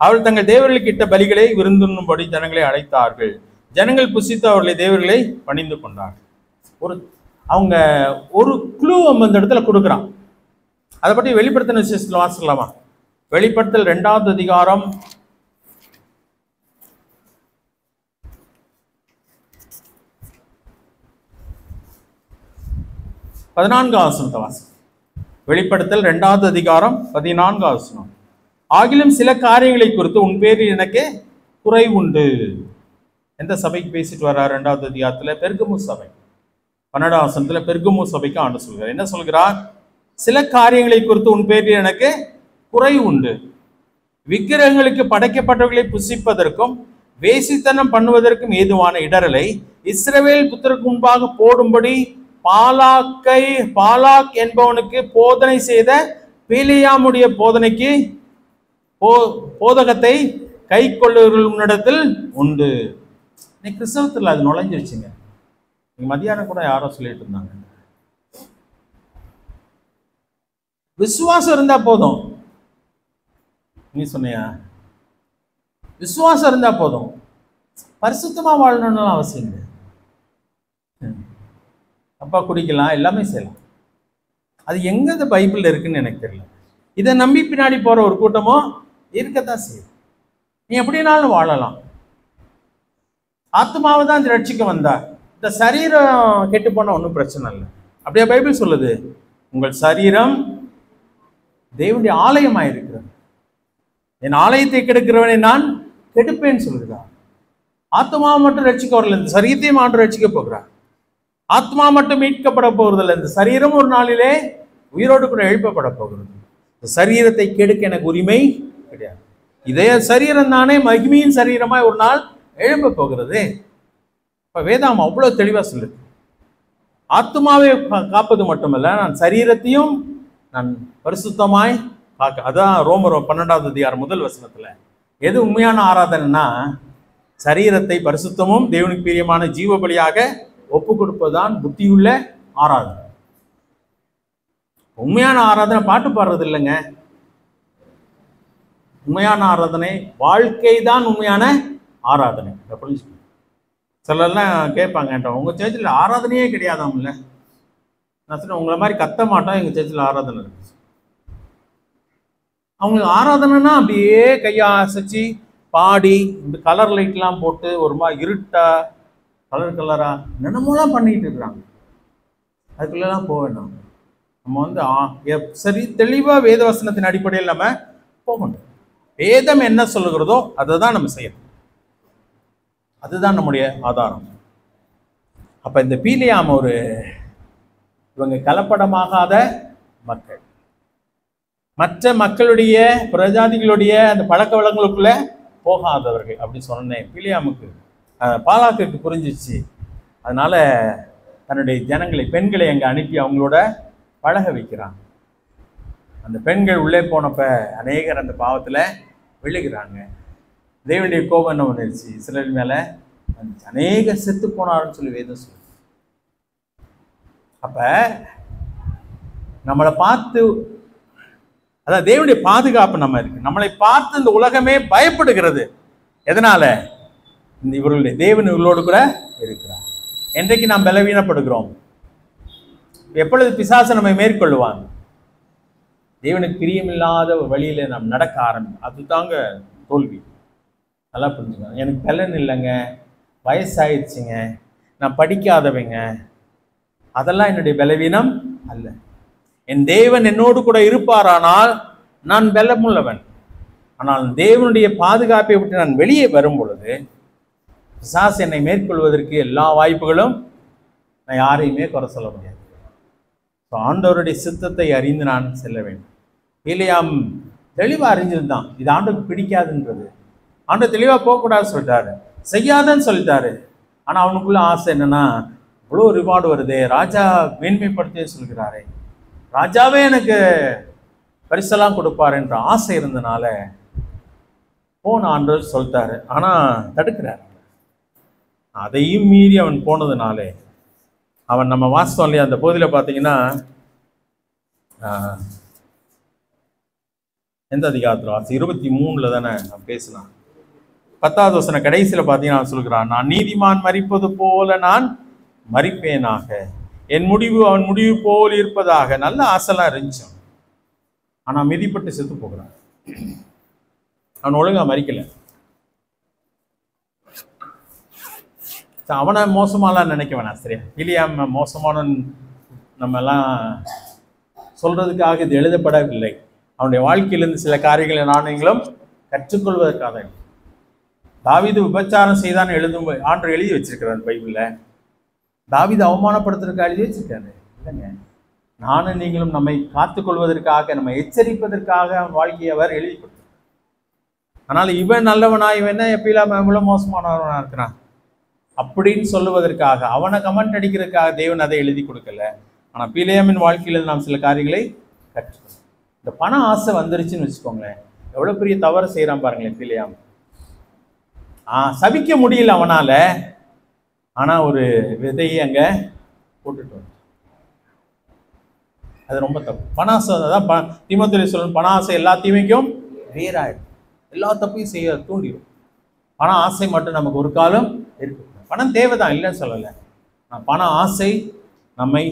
அவர்கள் தங்கள் தேவர்களுக்கு இட்ட பலிகளை விருந்துண்ணும்படி ஜனங்களை அழைத்தார்கள். ஜனங்கள் புசித்து அவர்களை தேவர்களை பணிந்து கொண்டார்கள். அவங்க ஒரு க்ளூ அந்த இடத்துல கொடுக்குறான். அதை பற்றி வெளிப்படுத்தின விசேஷத்தில் வாசிக்கலாமா? வெளிப்படுத்தல் 2வது அதிகாரம் 14ஆம் வசனத்தை வாசி. வெளிப்படுத்தல் 2வது அதிகாரம் 14ஆம் வசனம். ஆகிலும் சில காரியங்களை குறித்து உன் பேரில் எனக்கு குறை உண்டு. எந்த சபைக்கு பேசிட்டு வர்றார்? 2வது அதிகாரத்துல பெர்கமு சபை. 12ஆம் வசனத்துல பெர்கமு சபைக்கு ஆண்டு சொல்கிறார். என்ன சொல்கிறார்? சில காரியங்களை குறித்து உன் பேரில் எனக்கு குறை உண்டு. விக்கிரகங்களுக்கு படைக்கப்பட்டவர்களை புசிப்பதற்கும் வேசித்தனம் பண்ணுவதற்கும் ஏதுவான இடரலை இஸ்ரவேல் புத்திரருக்கு முன்பாக போடும்படி பாலாக் என்பவனுக்கு போதனை செய்த பீலியாமுடைய போதகத்தை கை கொள்ளுவர்களிடத்தில் உண்டு. இன்னைக்கு கிறிஸ்தவத்தில் அது நுழைஞ்சிருச்சுங்க. மத்தியானம் கூட யாரோ சொல்லிட்டு இருந்தாங்க, விசுவாசம் இருந்தா போதும். நீ சொன்னியா? விசுவாசம் இருந்தா போதும், பரிசுத்தமா வாழணும்னு அவசியம் இல்லை. அப்பா குடிக்கலாம், எல்லாமே செய்யலாம். அது எங்க இந்த பைபிள் இருக்குன்னு எனக்கு தெரியல. இதை நம்பி பின்னாடி போற ஒரு கூட்டமோ இருக்கத்தான் செய்யும். நீ எப்படினாலும் வாழலாம். ஆத்மாவை தான் ரட்சிக்க வந்தா. இந்த சரீரம் கெட்டு போனா ஒன்றும் பிரச்சனை இல்லை. அப்படியே பைபிள் சொல்லுது, உங்கள் சரீரம் தேவனுடைய ஆலயமாக இருக்கிறது. என் ஆலயத்தை கெடுக்கிறவனை நான் கெடுப்பேன்னு சொல்லுகிறார். ஆத்மாவை மட்டும் ரட்சிக்க வரல, இந்த சரீரத்தையும் ஆண்டு ரட்சிக்க போகிறார். ஆத்மா மட்டும் மீட்கப்பட போகிறதில்லை, இந்த சரீரம் ஒரு நாளிலே உயிரோடு கூட எழுப்பப்பட போகிறது. இந்த சரீரத்தை கெடுக்க எனக்கு உரிமை கிடையாது. இதே சரீரம் தானே மகிமையின் சரீரமாய் ஒரு நாள் எழும்ப போகிறது. இப்ப வேதாம் அவ்வளவு தெளிவா சொல்லுது, ஆத்மாவை காப்பது மட்டுமல்ல, நான் சரீரத்தையும் நான் பரிசுத்தமாய் காக்க. அதான் ரோமர் 12வது அதிகாரம் 1 வசனத்துல எது உண்மையான ஆராதனைன்னா, சரீரத்தை பரிசுத்தமும் தேவனுக்கு பிரியமான ஜீவ பலியாக ஒப்பு கொடுப்பதுதான் புத்தியுள்ள ஆராதனை. உண்மையான ஆராதனை பாட்டு பாடுறது இல்லைங்க. உண்மையான ஆராதனை வாழ்க்கை தான் உண்மையான ஆராதனை. சிலர்லாம் கேட்பாங்க, உங்க சேர்ச்சில் ஆராதனையே கிடையாதாம்ல. நான் சொன்னேன், உங்களை மாதிரி கத்த மாட்டோம், எங்க சேர்ச்சில் ஆராதனை இருக்கு. அவங்களுக்கு ஆராதனைனா அப்படியே கையை அசைச்சு பாடி இந்த கலர் லைட்லாம் போட்டு ஒரு மாதிரி இருட்டா கலரா என்னென்னமோலாம் பண்ணிக்கிட்டு இருக்கிறாங்க. அதுக்குள்ளெல்லாம் போக வேண்டாம். நம்ம சரி தெளிவாக வேதவசனத்தின் அடிப்படையில் நம்ம போகணும். வேதம் என்ன சொல்லுகிறதோ அதை தான் நம்ம செய்யணும். அதுதான் நம்முடைய ஆதாரம். அப்ப இந்த பீலியாம் இவங்க கலப்படமாகாத மக்கள், மற்ற மக்களுடைய பிரஜாதிகளுடைய அந்த பழக்க வழக்கங்களுக்குள்ள போகாதவர்கள் அப்படின்னு சொன்னேன். பீலியாமுக்கு பாலாக்குக்கு புரிஞ்சிச்சு. அதனால தன்னுடைய ஜனங்களை, பெண்களை அங்கே அனுப்பி அவங்களோட பழக வைக்கிறாங்க. அந்த பெண்கள் உள்ளே போனப்ப அநேகர் அந்த பாவத்துல விழுகிறாங்க. தேவனுடைய கோபம் என்ன வந்துருச்சு இஸ்ரவேல் மேல, அநேகர் செத்து போனாருன்னு சொல்லி வேதம் சொல்லு. அப்ப நம்மளை பார்த்து, அதான் தேவனுடைய பாதுகாப்பு நம்ம இருக்கு. நம்மளை பார்த்து இந்த உலகமே பயப்படுகிறது. எதனால? இந்த இவர்களுடைய தேவன் இவர்களோடு கூட இருக்கிறார். என்றைக்கு நாம் பலவீனப்படுகிறோம், எப்பொழுது பிசாசு நம்மை மேற்கொள்ளுவான்? தேவனுக்கு பிரியமில்லாத ஒரு வழியில நாம் நடக்க ஆரம்பிக்கும். அதுதாங்க தோல்வி. நல்லா புரிஞ்சுக்கணும். எனக்கு பலன் இல்லைங்க, வயசாயிடுச்சுங்க, நான் படிக்காதவங்க, அதெல்லாம் என்னுடைய பலவீனம் அல்ல. என் தேவன் என்னோடு கூட இருப்பாரானால் நான் பலமுள்ளவன். ஆனால் தேவனுடைய பாதுகாப்பை விட்டு நான் வெளியே வரும் பொழுது பிசாசு என்னை மேற்கொள்வதற்கு எல்லா வாய்ப்புகளும், நான் யாரையுமே குறை சொல்ல முடியாது. ஆண்டவருடைய சித்தத்தை அறிந்து நான் செல்ல வேண்டும். பீலியாம் தெளிவா அறிஞ்சிருந்தான், இது ஆண்டவருக்கு பிடிக்காதுன்றது. ஆண்டவர் தெளிவா போகக்கூடாதுன்னு சொல்லிட்டாரு, செய்யாதன்னு சொல்லிட்டாரு. ஆனா அவனுக்குள்ள ஆசை என்னன்னா, இவ்வளோ ரிவார்டு வருது, ராஜா மேன்மைப்படுத்தி சொல்கிறாரே, ராஜாவே எனக்கு பரிசெல்லாம் கொடுப்பார் என்ற ஆசை இருந்தனால போன ஆண்டவர் சொல்லிட்டாரு. ஆனா தடுக்கிறார். அதையும் மீறி அவன் போனதுனாலே அவன், நம்ம வாசித்தோம் இல்லையா அந்த பகுதியில பார்த்தீங்கன்னா, எந்த அதிகாரத்தில் வாசி 23 தானே நான் பேசினான். 10வது வசனம் கடைசியில் பார்த்தீங்கன்னா சொல்கிறான், நான் நீதிமான் மரிப்பது போல நான் மரிப்பேனாக, என் முடிவு அவன் முடிவு போல் இருப்பதாக. நல்ல ஆசைலாம் இருந்துச்சு. ஆனா மிதிப்பட்டு செத்து போகிறான். அவன் ஒழுங்கா மறிக்கல. அவனை மோசமாலாம் நினைக்க வேணாம், சரியா? பீலியாம் மோசமான நம்ம எல்லாம் சொல்றதுக்காக இது எழுதப்படவில்லை. அவனுடைய வாழ்க்கையிலிருந்து சில காரியங்களை நாணயங்களும் கற்றுக்கொள்வதற்காக. தாவீது விபச்சாரம் செய்தான் எழுதும் ஆண்டு எழுதி வச்சிருக்கிறார் பைபிள்ல. தாவீது அவமானப்படுத்துறதுக்கு எழுதி வச்சிருக்காரு இல்லைங்க. நானும் நீங்களும் நம்மை காத்துக்கொள்வதற்காக, நம்மை எச்சரிப்பதற்காக அவன் வாழ்க்கையை அவர் எழுதி கொடுத்தார். அதனால இவன் நல்லவனா, இவன் என்ன எப்பயில்லாம இவ்வளவு மோசமானவனா இருக்கிறான் அப்படின்னு சொல்லுவதற்காக, அவனை கமெண்ட் அடிக்கிறதுக்காக தேவன் அதை எழுதி கொடுக்கல. ஆனா பிலேயாமின் வாழ்க்கையில நாம் சில காரியங்களை கற்றுக்கணும். இந்த பண ஆசை வந்துருச்சுன்னு வச்சுக்கோங்களேன், எவ்வளவு பெரிய தவறு செய்யறான் பாருங்களேன் பிலேயாம். சபிக்க முடியல அவனால, ஆனா ஒரு விதையை அங்க போட்டுட்டு வந்து, அது ரொம்ப தப்பு. பண ஆசை தான் தீமோத்தேயுல சொல்லணும், பண ஆசை எல்லா தீமைக்கும் வேறாயிடும், எல்லா தப்பையும் செய்ய தூண்டிடும். பண ஆசை மட்டும் நமக்கு ஒரு காலம் இருக்கு. பணம் தேவைதான், இல்லைன்னு சொல்லலை. பண ஆசை நம்மை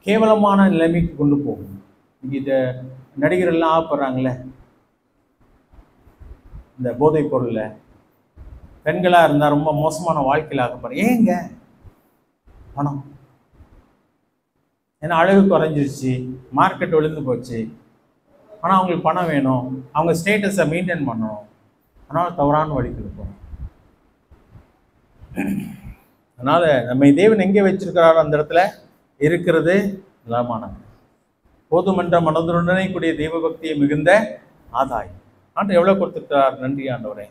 கேவலமான நிலைமைக்கு கொண்டு போகும். இதை நடிகரெல்லாம் ஆப்படுறாங்களே இந்த போதைப் பொருள்ல, பெண்களாக இருந்தால் ரொம்ப மோசமான வாழ்க்கையில் ஆகப்படுற. ஏங்க பணம், ஏன்னா அழகு குறைஞ்சிருச்சு, மார்க்கெட் விழுந்து போச்சு, ஆனால் அவங்களுக்கு பணம் வேணும், அவங்க ஸ்டேட்டஸை மெயின்டைன் பண்ணணும், அதனால் தவறான வழிக்கு போகணும். அதனால நம்ம தேவன் எங்கே வச்சிருக்கிறாரோ அந்த இடத்துல இருக்கிறது நலமானது. போதுமன்ற மனதுடனே கூடிய தெய்வ பக்தியை மிகுந்த ஆதாயம். ஆண்டு எவ்வளோ கொடுத்துருக்கிறார், நன்றி ஆண்டவரே,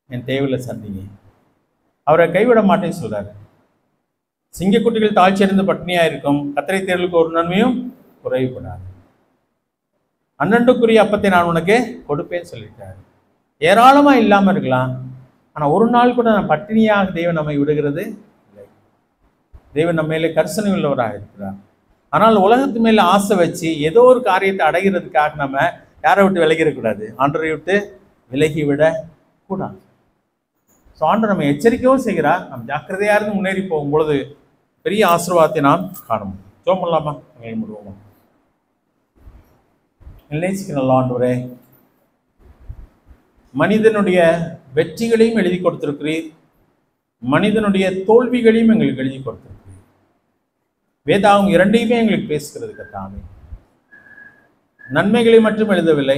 என் தேவையில் சந்திங்க. அவரை கைவிட மாட்டேன்னு சொல்றாரு. சிங்கக்குட்டிகள் தாழ்ச்சியடைந்து பட்டினியா இருக்கும், கத்தரை தேர்தலுக்கு ஒரு நன்மையும் குறைவுபடாது. அன்னண்டுக்குரிய அப்பத்தை நான் உனக்கு கொடுப்பேன்னு சொல்லியிருக்காரு. ஏராளமா இல்லாம இருக்கலாம், ஆனா ஒரு நாள் கூட நான் பட்டினியாக தேவன் நம்மை விடுகிறது இல்லை. தேவன் நம்ம மேலே கரிசனை உள்ளவராக இருக்கிறார். ஆனால் உலகத்து மேல ஆசை வச்சு ஏதோ ஒரு காரியத்தை அடைகிறதுக்காக நம்ம யாரை விட்டு விலகிடக்கூடாது, ஆண்டரை விட்டு விலகி விட கூடாது. ஸோ ஆண்டர் நம்ம எச்சரிக்கவும் செய்கிறார். நம்ம ஜாக்கிரதையா இருந்து முன்னேறி போகும் பொழுது பெரிய ஆசீர்வாதத்தை நாம் காணும். ஜெபம் பண்ணலாமா? முடிவோமா? நேசிக்கிற நல்ல ஆண்டவரே, மனிதனுடைய வெற்றிகளையும் எழுதி கொடுத்திருக்கிறீர், மனிதனுடைய தோல்விகளையும் எங்களுக்கு எழுதி கொடுத்திருக்கிறீர். வேதாகம் இரண்டையுமே எங்களுக்கு பேசுகிறது கர்த்தாவே. நன்மைகளை மட்டும் எழுதவில்லை,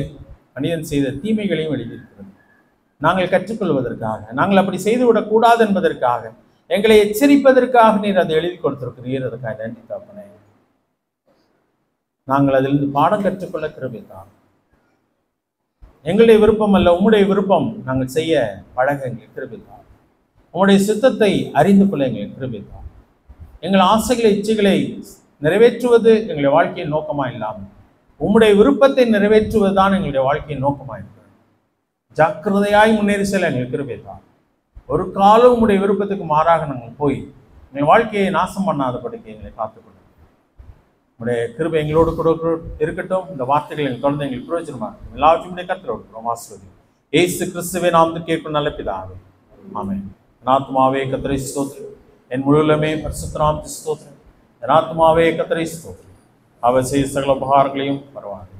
மனிதன் செய்த தீமைகளையும் எழுதியிருக்கிறது. நாங்கள் கற்றுக்கொள்வதற்காக, நாங்கள் அப்படி செய்துவிடக்கூடாது என்பதற்காக, எங்களை எச்சரிப்பதற்காக நீர் அதை எழுதி கொடுத்திருக்கிறீர். அதற்காக நன்றி தகப்பனே. நாங்கள் அதிலிருந்து பாடம் கற்றுக்கொள்ள கிருபை தாரும். எங்களுடைய விருப்பம் அல்ல, உம்முடைய விருப்பம் நாங்கள் செய்ய பழக எங்களுக்கு கிருபை தாரும். உம்முடைய சித்தத்தை அறிந்து கொள்ள எங்களுக்கு கிருபை தாரும். எங்கள் ஆசைகளை இச்சைகளை நிறைவேற்றுவது எங்களுடைய வாழ்க்கையின் நோக்கமாக இல்லாமல் உம்முடைய விருப்பத்தை நிறைவேற்றுவதுதான் எங்களுடைய வாழ்க்கையின் நோக்கமாக இருக்கிறது. ஜாக்கிரதையாய் முன்னேறி செல்ல எங்களுக்கு கிருபை தாரும். ஒரு காலம் உம்முடைய விருப்பத்துக்கு மாறாக நாங்கள் போய் எங்கள் வாழ்க்கையை நாசம் பண்ணாதபடிக்கு எங்களை காத்துக்கொள்ளும். உடைய கிருபை எங்களோடு கூட இருக்கட்டும். இந்த வார்த்தைகள் எங்கள் தொடர்ந்து எங்களுக்கு பிரயோஜனமாக இருக்கும். எல்லாத்தையும் கர்த்தரோடு ஆசீர்வதி. இயேசு கிறிஸ்துவே நாமத்தில் கேட்கும் நல்ல பிதாவே, ஆமென். என் ஆத்துமாவே கர்த்தரை ஸ்தோத்திரம், என் முழுவதுமே பரிசுத்த நாமத்தை ஸ்தோத்திரம். என் ஆத்துமாவே கர்த்தரை ஸ்தோத்திரம், அவர் செய்த சகல உபகாரங்களையும் பரவாயில்லை.